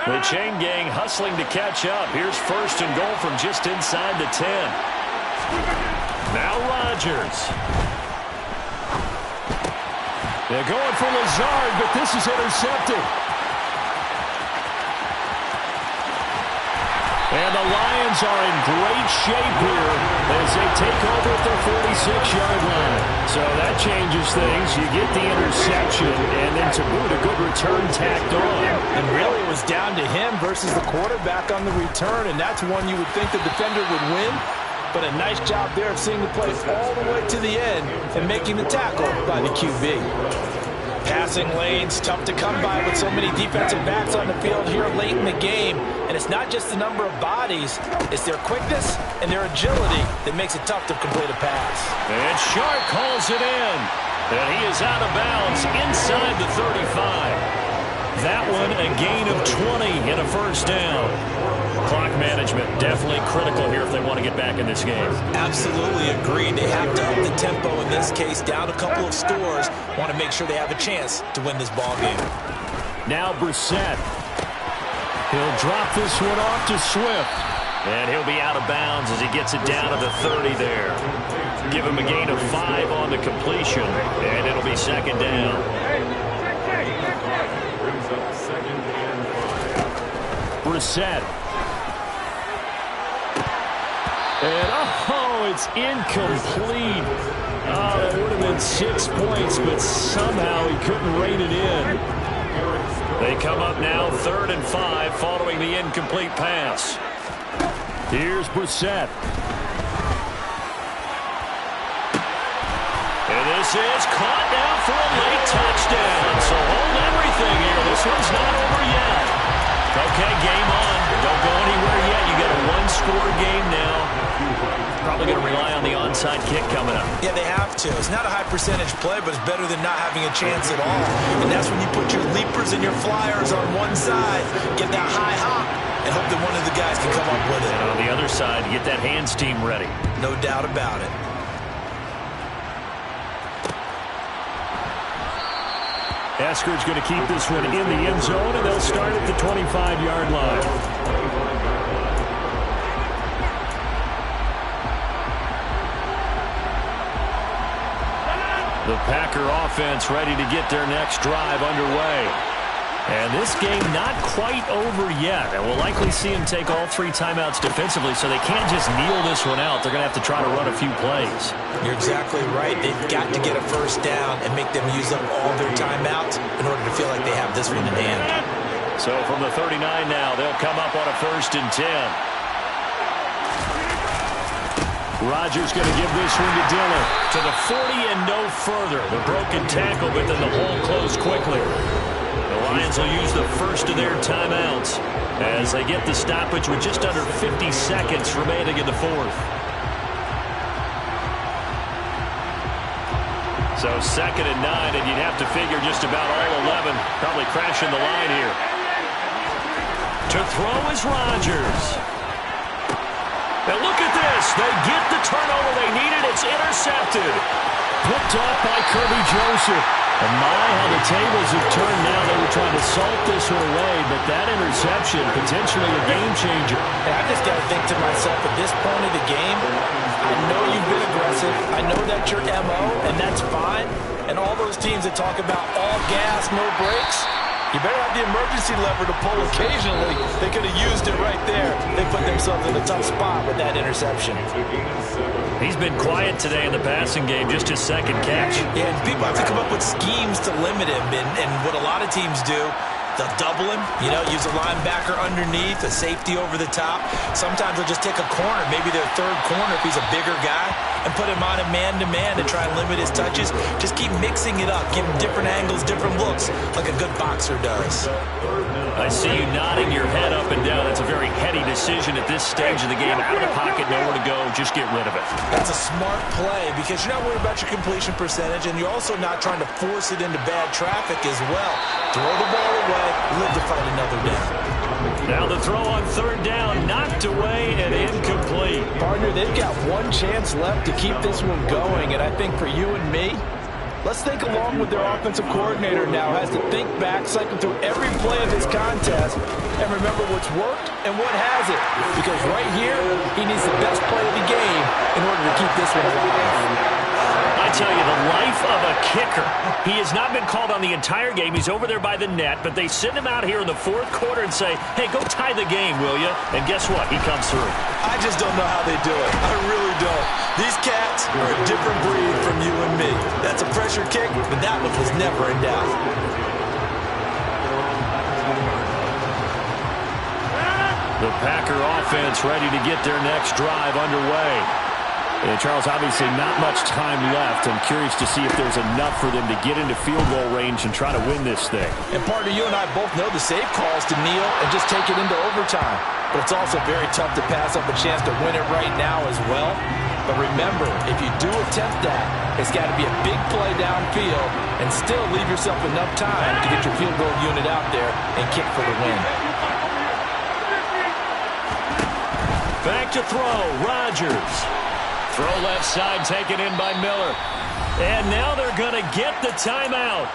The chain gang hustling to catch up. Here's 1st and goal from just inside the 10. Now Rodgers. They're going for Lazard, but this is intercepted. And the Lions are in great shape here as they take over at their 46-yard line. So that changes things. You get the interception, and then to boot, a good return tacked on. And really it was down to him versus the quarterback on the return, and that's one you would think the defender would win. But a nice job there of seeing the play all the way to the end and making the tackle by the QB. Passing lanes, tough to come by with so many defensive backs on the field here late in the game. And it's not just the number of bodies, it's their quickness and their agility that makes it tough to complete a pass. And Sharp calls it in. And he is out of bounds inside the 35. That one a gain of 20 and a 1st down. Clock management definitely critical here if they want to get back in this game. Absolutely agreed. They have to up the tempo in this case, down a couple of scores. Want to make sure they have a chance to win this ball game. Now Brissett. He'll drop this one off to Swift. And he'll be out of bounds as he gets it down to the 30 there. Give him a gain of 5 on the completion, and it'll be 2nd down. Brissett. And, it's incomplete. Oh, that would have been 6 points, but somehow he couldn't rein it in. They come up now 3rd and 5 following the incomplete pass. Here's Brissett. And this is caught now for a late touchdown. So hold everything here. This one's not over yet. Okay, game on. Don't go anywhere yet. You got a 1-score game now. Probably going to rely on the onside kick coming up. Yeah, they have to. It's not a high percentage play, but it's better than not having a chance at all. And that's when you put your leapers and your flyers on one side, get that high hop, and hope that one of the guys can come up with it. And on the other side, get that hands team ready. No doubt about it. Eskridge going to keep this one in the end zone, and they'll start at the 25-yard line. The Packer offense ready to get their next drive underway. And this game not quite over yet. And we'll likely see them take all 3 timeouts defensively, so they can't just kneel this one out. They're going to have to try to run a few plays. You're exactly right. They've got to get a 1st down and make them use up all their timeouts in order to feel like they have this one in hand. So from the 39 now, they'll come up on a 1st and 10. Rodgers going to give this one to Dillon. To the 40 and no further. The broken tackle, but then the hole closed quickly. The Lions will use the first of their timeouts as they get the stoppage with just under 50 seconds remaining in the 4th. So 2nd and 9, and you'd have to figure just about all 11 probably crashing the line here. To throw is Rodgers. Now look at this. They get the turnover they needed. It's intercepted. Picked off by Kirby Joseph. And my, how the tables have turned now. They were trying to salt this one away, but that interception, potentially a game changer. And I just got to think to myself, at this point of the game, I know you've been aggressive. I know that's your MO, and that's fine. And all those teams that talk about all gas, no brakes, You better have the emergency lever to pull occasionally. They could have used it right there. They put themselves in a tough spot with that interception. He's been quiet today in the passing game, just his second catch. Yeah, and people have to come up with schemes to limit him, and what a lot of teams do, they'll double him, use a linebacker underneath, a safety over the top. Sometimes they'll just take a corner, maybe their third corner if he's a bigger guy, and put him on a man-to-man to try and limit his touches. Just keep mixing it up, give him different angles, different looks, like a good boxer does. I see you nodding your head up and down. That's a very heady decision at this stage of the game. Out of the pocket, nowhere to go, just get rid of it. That's a smart play because you're not worried about your completion percentage, and you're also not trying to force it into bad traffic as well. Throw the ball away, live to fight another down. Now the throw on third down, knocked away and incomplete. Partner, they've got one chance left to keep this one going, and I think for you and me, let's think along with their offensive coordinator now, has to think back, cycle through every play of this contest, and remember what's worked and what hasn't. Because right here, he needs the best play of the game in order to keep this one alive. I tell you, the life of a kicker. He has not been called on the entire game. He's over there by the net, but they send him out here in the fourth quarter and say, hey, go tie the game, will you? And guess what? He comes through. I just don't know how they do it. I really don't. These cats are a different breed from you and me. That's a pressure kick, but that one was never in doubt. The Packer offense ready to get their next drive underway. And Charles, obviously not much time left. I'm curious to see if there's enough for them to get into field goal range and try to win this thing. And partner, you and I both know the safe calls to kneel and just take it into overtime. But it's also very tough to pass up a chance to win it right now as well. But remember, if you do attempt that, it's got to be a big play downfield and still leave yourself enough time to get your field goal unit out there and kick for the win. Back to throw, Rodgers. Throw left side, taken in by Miller. And now they're going to get the timeout.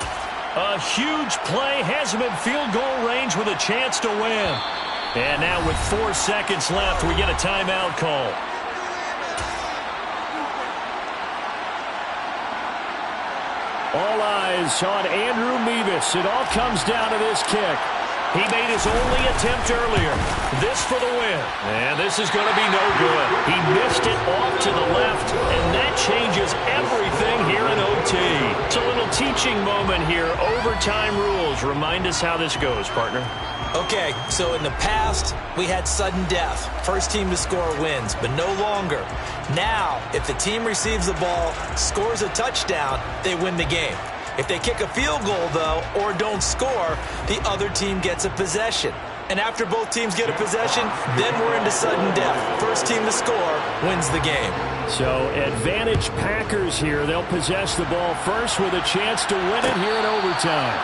A huge play, has him in field goal range with a chance to win. And now with 4 seconds left, we get a timeout call. All eyes on Andrew Mevis. It all comes down to this kick. He made his only attempt earlier. This for the win. And this is going to be no good. He missed it off to the left, and that changes everything here in OT. It's a little teaching moment here. Overtime rules. Remind us how this goes, partner. Okay, so in the past, we had sudden death. First team to score wins, but no longer. Now, if the team receives the ball, scores a touchdown, they win the game. If they kick a field goal, though, or don't score, the other team gets a possession. And after both teams get a possession, then we're into sudden death. First team to score wins the game. So, advantage Packers here. They'll possess the ball first with a chance to win it here in overtime.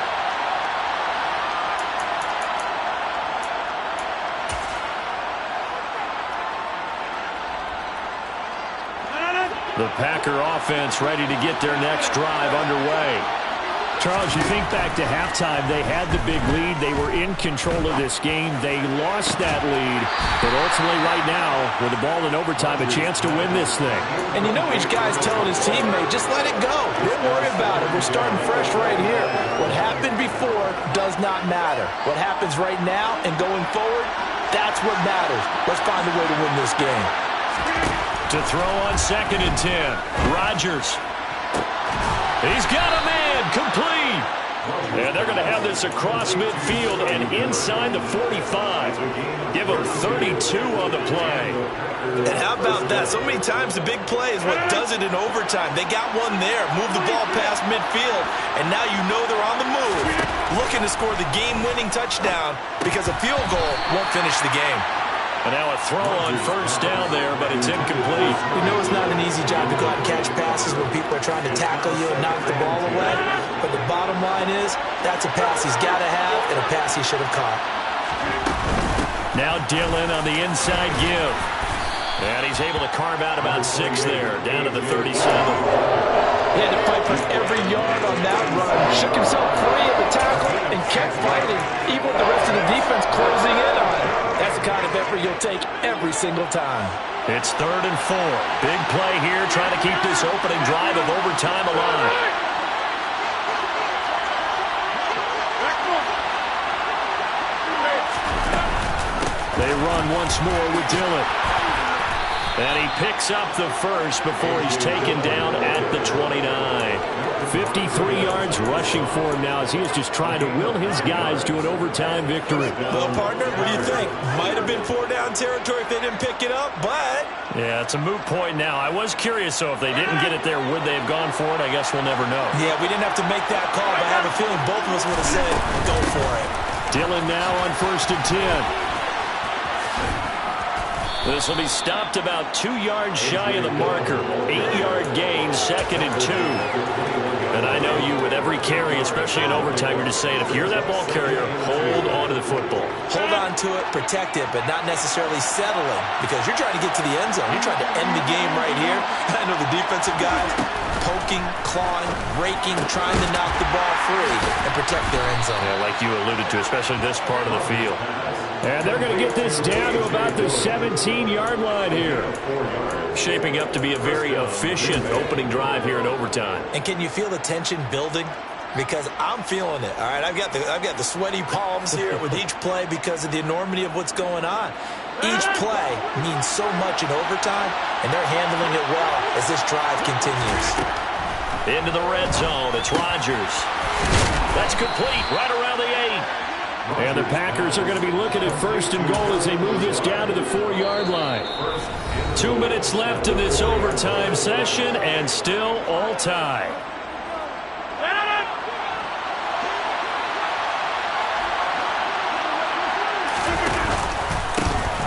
The Packer offense ready to get their next drive underway. Charles, you think back to halftime, they had the big lead. They were in control of this game. They lost that lead. But ultimately right now, with the ball in overtime, a chance to win this thing. And you know each guy's telling his teammate, just let it go. Don't worry about it. We're starting fresh right here. What happened before does not matter. What happens right now and going forward, that's what matters. Let's find a way to win this game. To throw on 2nd and 10. Rodgers. He's got a man. Complete. And they're going to have this across midfield and inside the 45. Give them 32 on the play. And how about that? So many times the big play is what does it in overtime. They got one there, move the ball past midfield, and now you know they're on the move, looking to score the game-winning touchdown because a field goal won't finish the game. And now a throw on first down there, but it's incomplete. We know it's not an easy job to go out and catch passes when people are trying to tackle you and knock the ball away. But the bottom line is, that's a pass he's got to have and a pass he should have caught. Now Dillon on the inside give. And he's able to carve out about 6 there, down to the 37. He had to fight for every yard on that run. Shook himself free of the tackle and kept fighting, even with the rest of the defense closing in on him. That's the kind of effort you'll take every single time. It's 3rd and 4. Big play here, trying to keep this opening drive of overtime alive. They run once more with Dillon. And he picks up the first before he's taken down at the 29. 53 yards rushing for him now as he is just trying to will his guys to an overtime victory. Well, partner, what do you think? Might have been 4-down territory if they didn't pick it up, but... Yeah, it's a moot point now. I was curious, so if they didn't get it there, would they have gone for it? I guess we'll never know. Yeah, we didn't have to make that call, but I have a feeling both of us would have said, go for it. Dillon now on 1st and 10. This will be stopped about 2 yards shy of the marker. 8-yard gain, 2nd and 2. And I know you, with every carry, especially in overtime, you're just saying, if you're that ball carrier, hold on to the football. Hold on to it, protect it, but not necessarily settling, because you're trying to get to the end zone. You're trying to end the game right here. And I know the defensive guys poking, clawing, raking, trying to knock the ball free and protect their end zone. Yeah, like you alluded to, especially this part of the field. And they're going to get this down to about the 17-yard line here. Shaping up to be a very efficient opening drive here in overtime. And can you feel the tension building? Because I'm feeling it. All right, I've got the sweaty palms here with each play because of the enormity of what's going on. Each play means so much in overtime, and they're handling it well as this drive continues. Into the red zone, it's Rodgers. That's complete, right around the 8. And the Packers are going to be looking at 1st and goal as they move this down to the 4-yard line. 2 minutes left in this overtime session, and still all tied.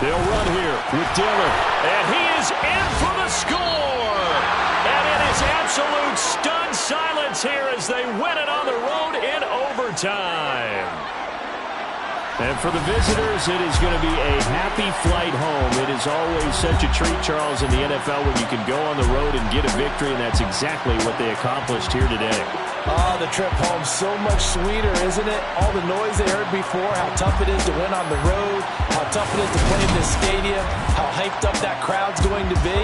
They'll run here with Dillon. And he is in for the score. And it is absolute stunned silence here as they win it on the road in overtime. And for the visitors, it is going to be a happy flight home. It is always such a treat, Charles, in the NFL when you can go on the road and get a victory, and that's exactly what they accomplished here today. Oh, the trip home so much sweeter, isn't it? All the noise they heard before, how tough it is to win on the road, how tough it is to play in this stadium, how hyped up that crowd's going to be.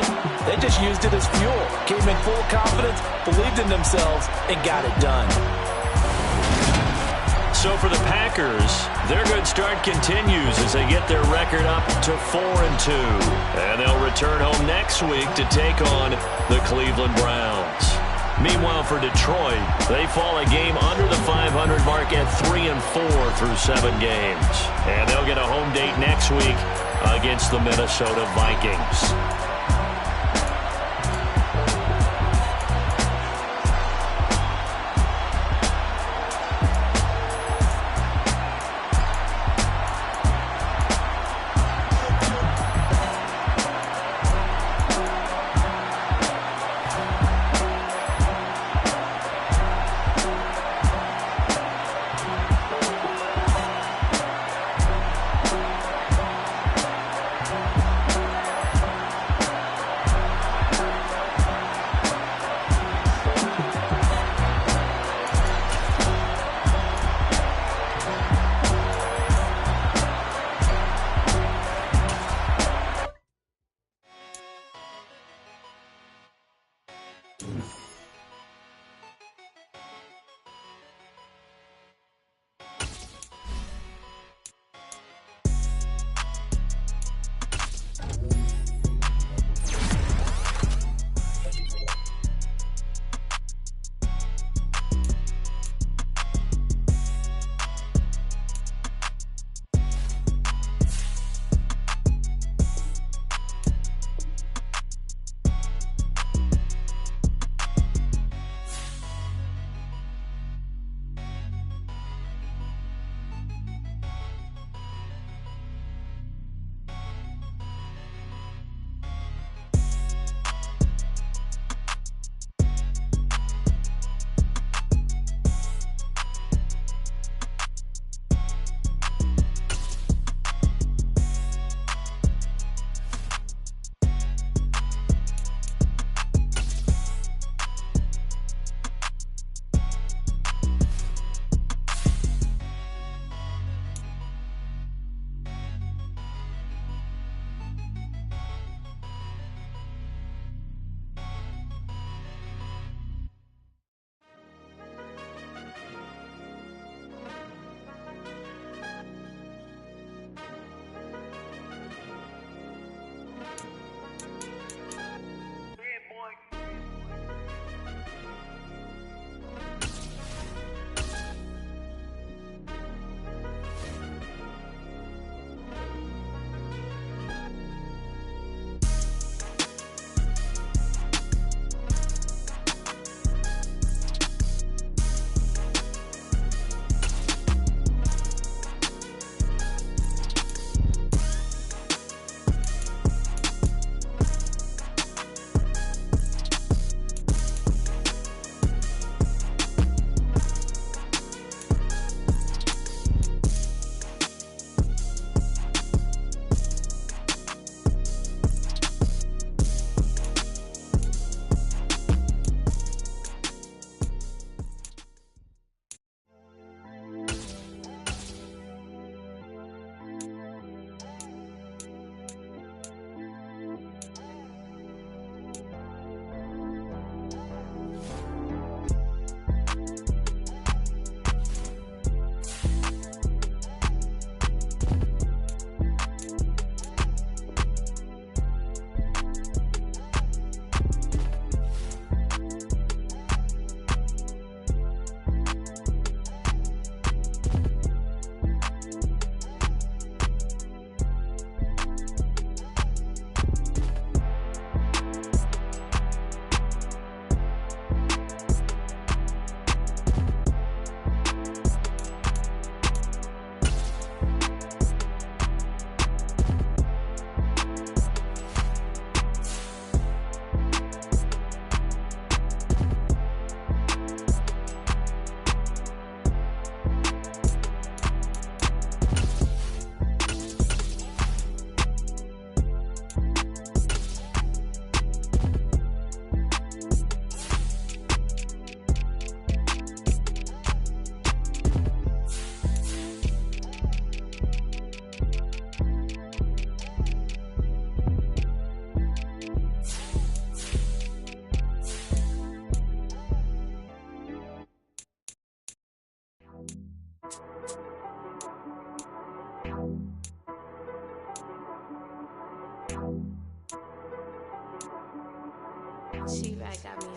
They just used it as fuel, came in full confidence, believed in themselves, and got it done. So for the Packers, their good start continues as they get their record up to 4-2. And they'll return home next week to take on the Cleveland Browns. Meanwhile, for Detroit, they fall a game under the 500 mark at 3-4 through 7 games. And they'll get a home date next week against the Minnesota Vikings. She-Bag got me.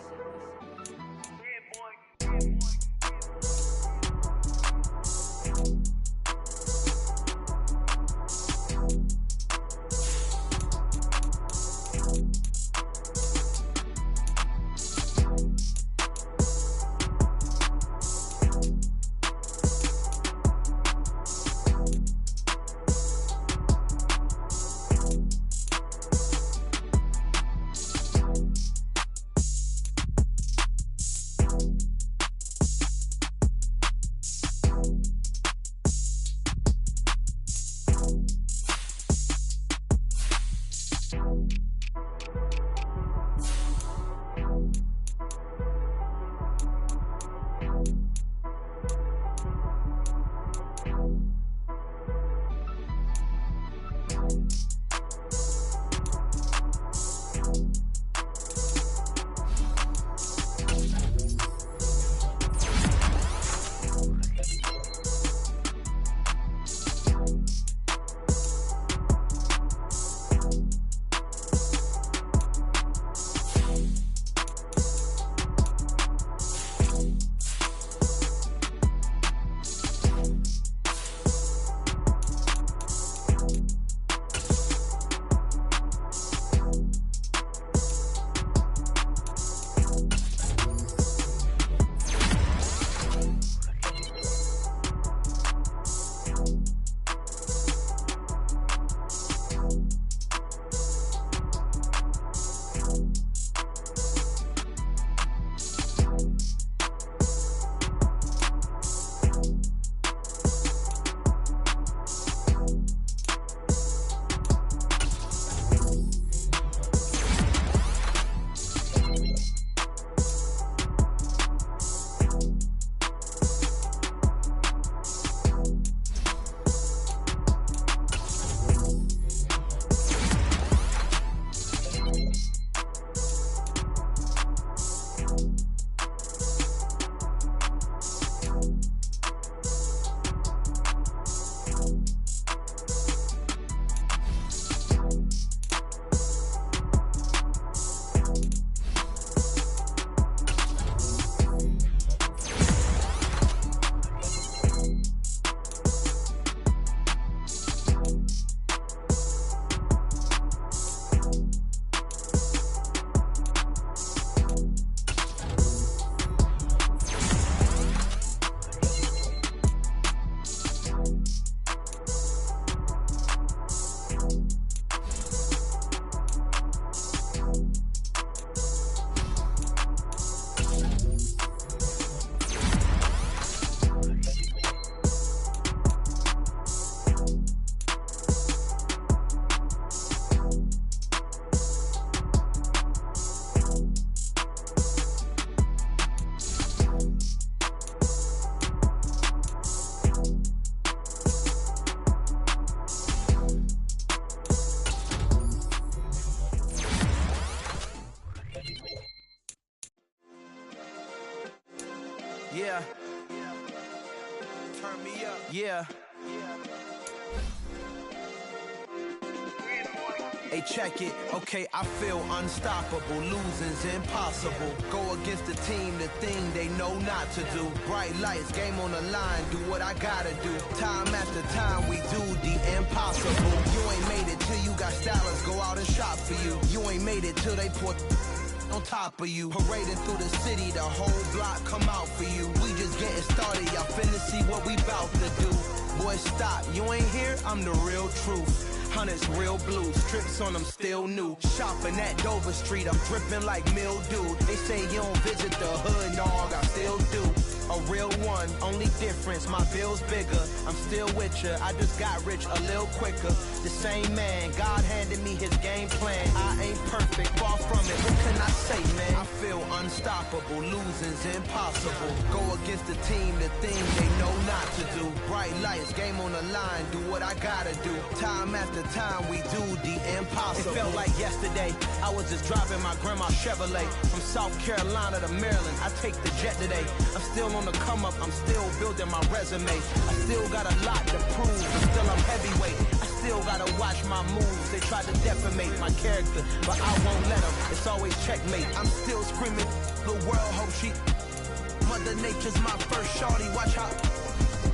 Yeah. Turn me up. Yeah. Hey, check it. Okay, I feel unstoppable. Losing's impossible. Go against the team, the thing they know not to do. Bright lights, game on the line. Do what I gotta do. Time after time, we do the impossible. You ain't made it till you got stylers go out and shop for you. You ain't made it till they put on top of you. Parading through the city, the whole block come out for you. We just getting started, y'all finna see what we bout to do. Boy, stop, you ain't here, I'm the real truth. Hunters real blue, strips on them still new. Shopping at Dover Street, I'm dripping like mildew. They say you don't visit the hood, dog, I still do. A real one, only difference, my bill's bigger. I'm still with ya, I just got rich a little quicker. The same man, God handed me his game plan. I ain't perfect, far from it, what can I say, man? I feel unstoppable, losing's impossible. Go against the team, the thing they know not to do. Bright lights, game on the line, do what I gotta do. Time after time, we do the impossible. It felt like yesterday, I was just driving my grandma's Chevrolet. From South Carolina to Maryland, I take the jet today. I'm still on the come up, I'm still building my resume. I still got a lot to prove, but still I'm heavyweight. I still gotta watch my my moves, they try to defamate my character, but I won't let them. It's always checkmate. I'm still screaming, the world hope she. Mother Nature's my first shorty, watch how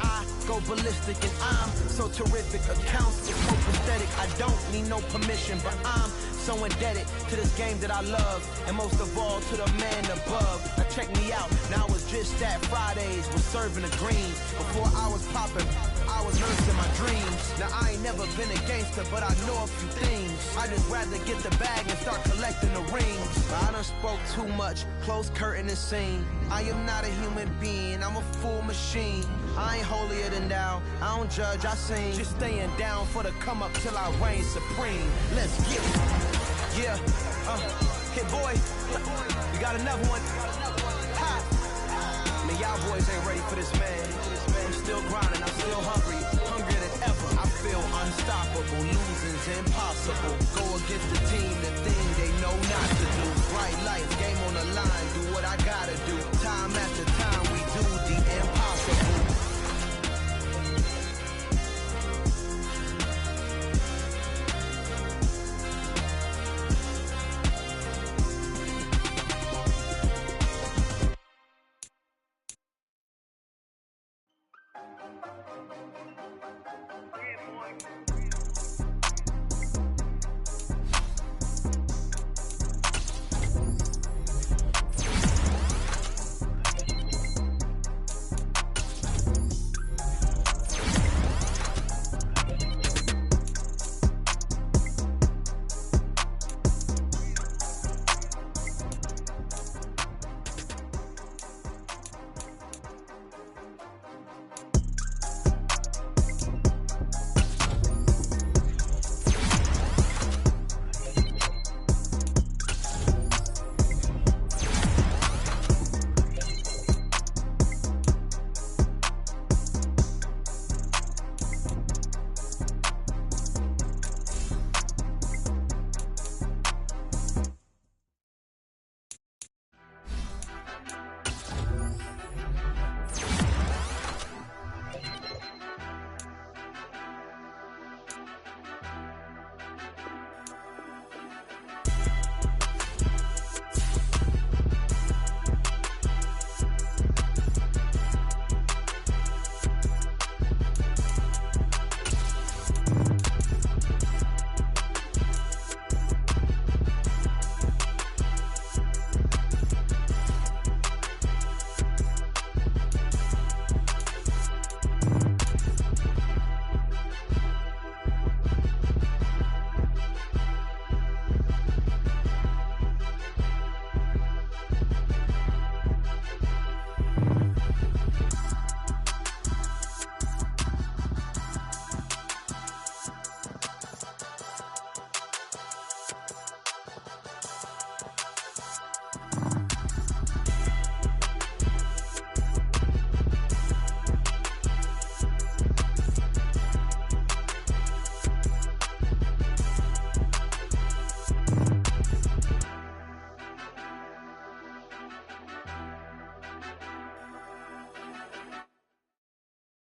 I go ballistic, and I'm so terrific. Accounts is so pathetic. I don't need no permission, but I'm so indebted to this game that I love, and most of all to the man above. Now check me out, now it's just that Fridays was serving the greens. Before I was popping, I was nursing my dreams. Now I ain't never been a gangster, but I know a few things. I just rather get the bag and start collecting the rings. I done spoke too much, close curtain and scene. I am not a human being, I'm a full machine. I ain't holier than thou, I don't judge, I sing. Just staying down for the come up till I reign supreme. Let's get it. Yeah, hey boy, you got another one. Ha. Man, y'all boys ain't ready for this, man. I'm still grinding, I'm still hungry, hungrier than ever. I feel unstoppable, losing's impossible. Go against the team, the thing they know not to do. Bright lights, game on the line, do what I gotta do.